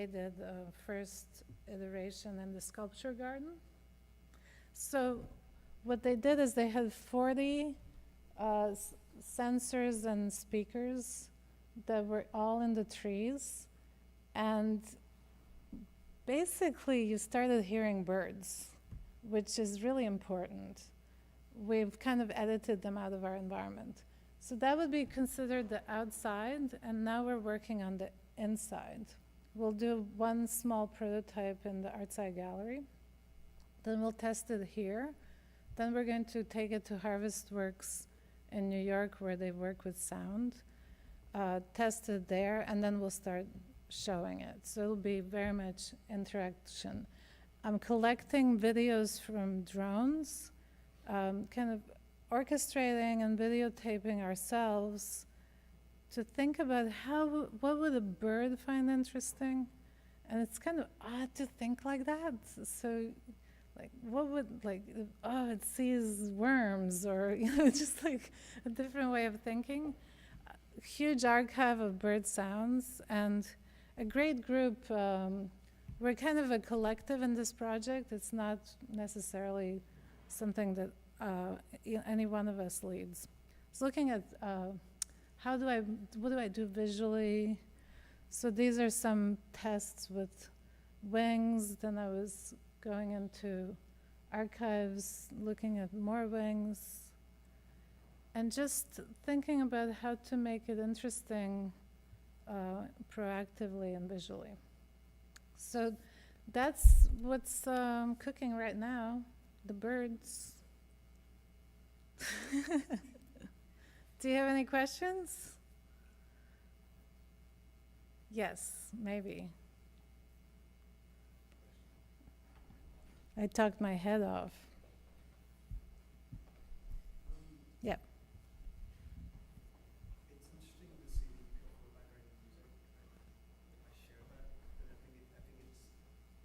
did a first iteration in the sculpture garden. So what they did is they had 40 sensors and speakers that were all in the trees, and basically you started hearing birds, which is really important. We've kind of edited them out of our environment. So that would be considered the outside, and now we're working on the inside. We'll do one small prototype in the Artside Gallery. Then we'll test it here. Then we're going to take it to Harvest Works in New York, where they work with sound, test it there, and then we'll start showing it. So it'll be very much interaction. I'm collecting videos from drones, kind of orchestrating and videotaping ourselves to think about what would a bird find interesting? And it's kind of odd to think like that. So, like, what would, like, oh, it sees worms, or, you know, just like a different way of thinking. A huge archive of bird sounds, and a great group. We're kind of a collective in this project. It's not necessarily something that any one of us leads. So looking at what do I do visually? So these are some tests with wings. Then I was going into archives, looking at more wings, and just thinking about how to make it interesting proactively and visually. So that's what's cooking right now, the birds. Do you have any questions? Yes, maybe. I talked my head off. Yep. It's interesting to see that you come from a background in music. I share that, and I think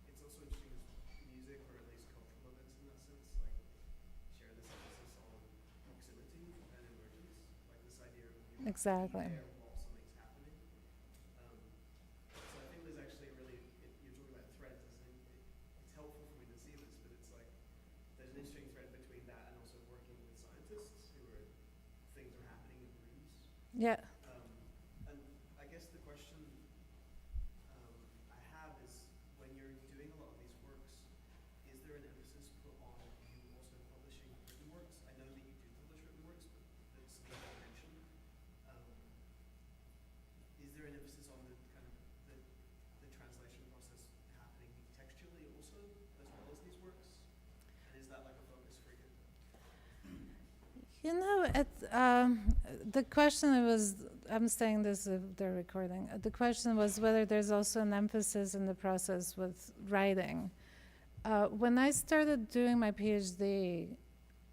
it's also interesting as music, or at least cultural events in that sense, like share this emphasis on proximity and emergence, like this idea of you Exactly. being there while something's happening. So I think there's actually really, you're talking about threads, it's helpful for me to see this, but it's like there's an interesting thread between that and also working with scientists who are things are happening in rooms. Yeah. And I guess the question I have is, when you're doing a lot of these works, is there an emphasis put on you also publishing written works? I know that you do publish written works, but that's something I mentioned. Is there an emphasis on the kind of the translation process happening textually also, as well as these works? And is that like a focus for you? You know, the question was, I'm saying this if they're recording, the question was whether there's also an emphasis in the process with writing. When I started doing my PhD,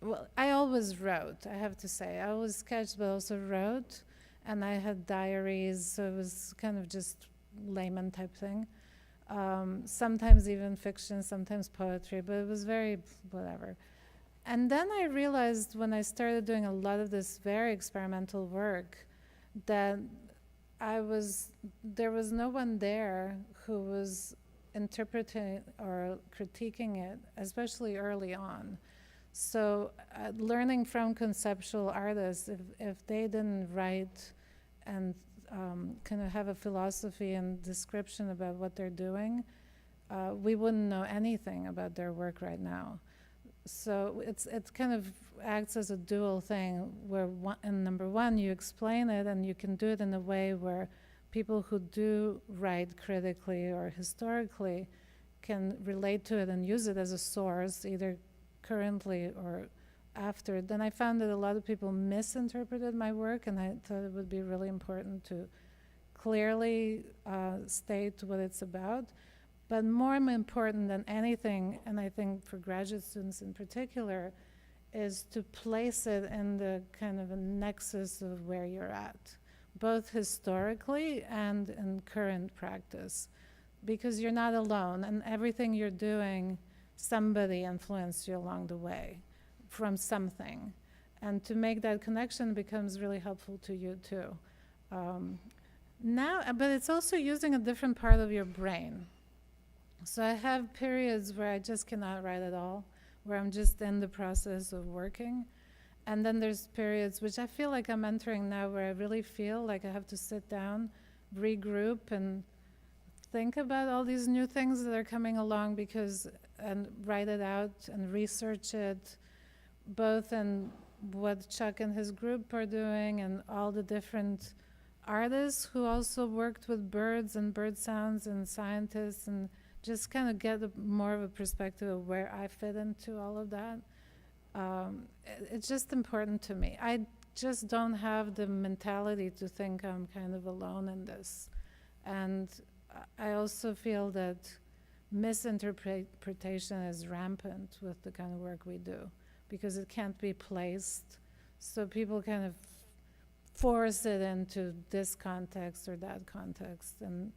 well, I always wrote, I have to say. I always sketched, but also wrote, and I had diaries, so it was kind of just layman type thing. Sometimes even fiction, sometimes poetry, but it was very whatever. And then I realized when I started doing a lot of this very experimental work that there was no one there who was interpreting or critiquing it, especially early on. So learning from conceptual artists, if they didn't write and kind of have a philosophy and description about what they're doing, we wouldn't know anything about their work right now. So it kind of acts as a dual thing where number one, you explain it and you can do it in a way where people who do write critically or historically can relate to it and use it as a source, either currently or after. Then I found that a lot of people misinterpreted my work, and I thought it would be really important to clearly state what it's about. But more important than anything, and I think for graduate students in particular, is to place it in the kind of a nexus of where you're at, both historically and in current practice, because you're not alone, and everything you're doing, somebody influenced you along the way from something. And to make that connection becomes really helpful to you too. But it's also using a different part of your brain. So I have periods where I just cannot write at all, where I'm just in the process of working. And then there's periods which I feel like I'm entering now where I really feel like I have to sit down, regroup, and think about all these new things that are coming along and write it out and research it, both in what Chuck and his group are doing, and all the different artists who also worked with birds and bird sounds, and scientists, and just kind of get more of a perspective of where I fit into all of that. It's just important to me. I just don't have the mentality to think I'm kind of alone in this. And I also feel that misinterpretation is rampant with the kind of work we do, because it can't be placed. So people kind of force it into this context or that context, and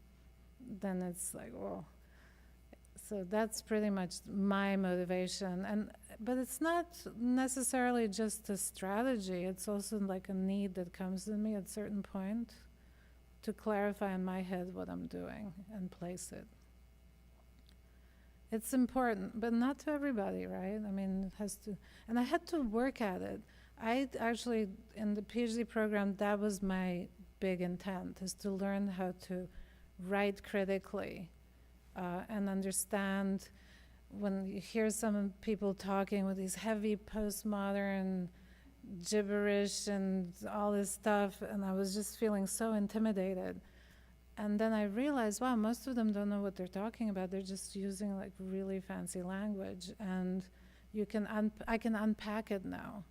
then it's like, oh. So that's pretty much my motivation. But it's not necessarily just a strategy. It's also like a need that comes in me at a certain point to clarify in my head what I'm doing and place it. It's important, but not to everybody, right? I mean, it has to, and I had to work at it. I actually, in the PhD program, that was my big intent, is to learn how to write critically and understand when you hear some people talking with these heavy postmodern gibberish and all this stuff, and I was just feeling so intimidated. And then I realized, wow, most of them don't know what they're talking about. They're just using like really fancy language, and you can I can unpack it now,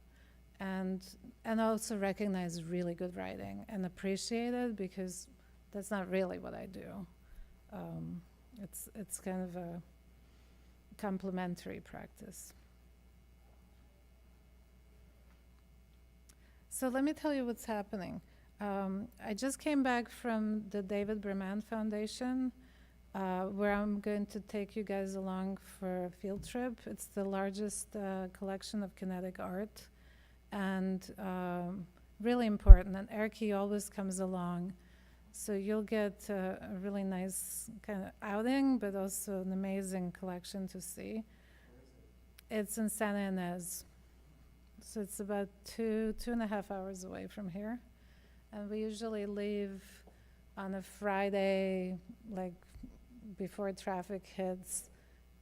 and also recognize really good writing and appreciate it, because that's not really what I do. It's kind of a complementary practice. So let me tell you what's happening. I just came back from the David Berman Foundation, where I'm going to take you guys along for a field trip. It's the largest collection of kinetic art, and really important. And Erky always comes along. So you'll get a really nice kind of outing, but also an amazing collection to see. It's in Santa Ynez. So it's about 2.5 hours away from here. And we usually leave on a Friday, like before traffic hits,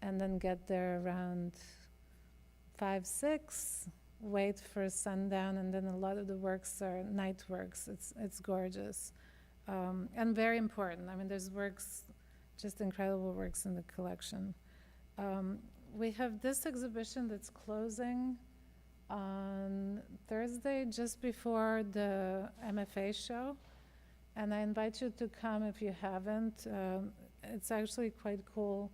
and then get there around 5, 6, wait for sundown, and then a lot of the works are night works. It's gorgeous. And very important. I mean, there's works, just incredible works in the collection. We have this exhibition that's closing on Thursday, just before the MFA show. And I invite you to come if you haven't. It's actually quite cool.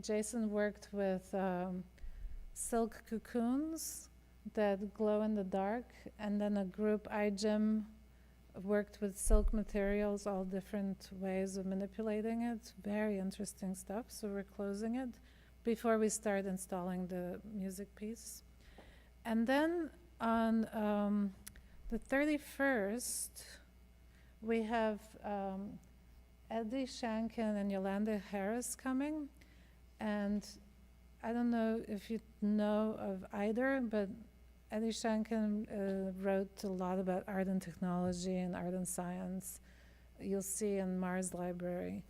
Jason worked with silk cocoons that glow in the dark, and then a group, iGEM, worked with silk materials, all different ways of manipulating it. Very interesting stuff. So we're closing it before we start installing the music piece. And then on the 31st, we have Eddie Shankin and Yolanda Harris coming. And I don't know if you know of either, but Eddie Shankin wrote a lot about art and technology and art and science. You'll see in Mars Library.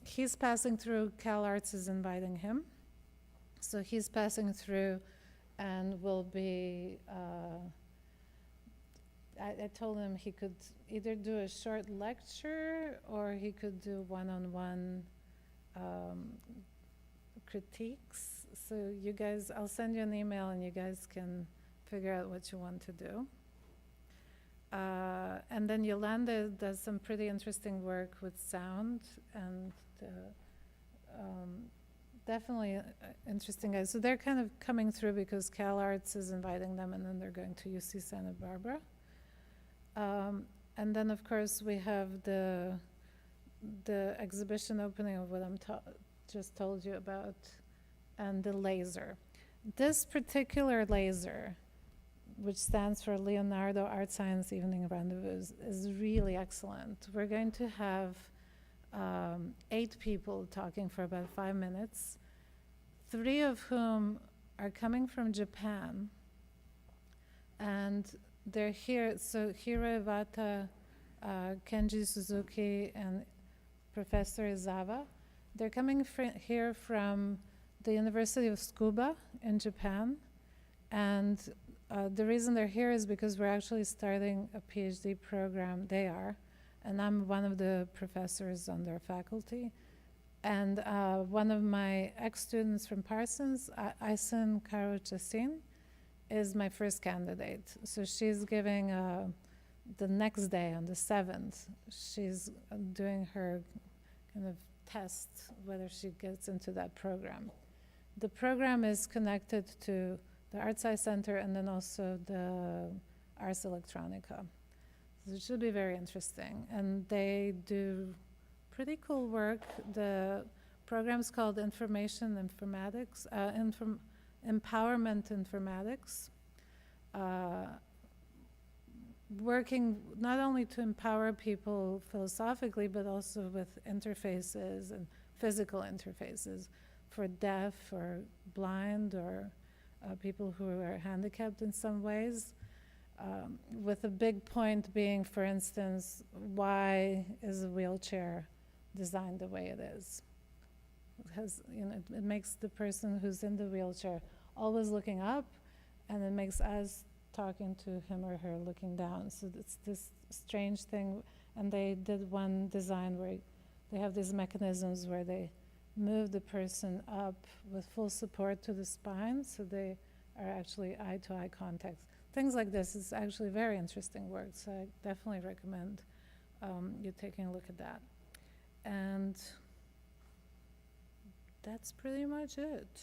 He's passing through. CalArts is inviting him. So he's passing through and will be, I told him he could either do a short lecture or he could do one-on-one critiques. So you guys, I'll send you an email and you guys can figure out what you want to do. And then Yolanda does some pretty interesting work with sound, and definitely interesting guys. So they're kind of coming through because CalArts is inviting them, and then they're going to UC Santa Barbara. And then of course we have the exhibition opening of what I'm just told you about, and the laser. This particular laser, which stands for Leonardo Art Science Evening Rendezvous, is really excellent. We're going to have 8 people talking for about 5 minutes, 3 of whom are coming from Japan, and they're here. So Hiro Iwata, Kenji Suzuki, and Professor Izawa, they're coming here from the University of Tsukuba in Japan, And the reason they're here is because we're actually starting a PhD program. They are, and I'm one of the professors on their faculty. And one of my ex-students from Parsons, Aysen Karachasin, is my first candidate. So she's giving the next day, on the 7th, she's doing her kind of test whether she gets into that program. The program is connected to the Art Science Center and then also the Ars Electronica. So it should be very interesting. And they do pretty cool work. The program's called Information Informatics, Empowerment Informatics. Working not only to empower people philosophically, but also with interfaces and physical interfaces for deaf or blind or people who are handicapped in some ways, with a big point being, for instance, why is a wheelchair designed the way it is? Because it makes the person who's in the wheelchair always looking up, and it makes us talking to him or her looking down. So it's this strange thing. And they did one design where they have these mechanisms where they move the person up with full support to the spine, so they are actually eye-to-eye contact. Things like this is actually very interesting work, so I definitely recommend you taking a look at that. And that's pretty much it.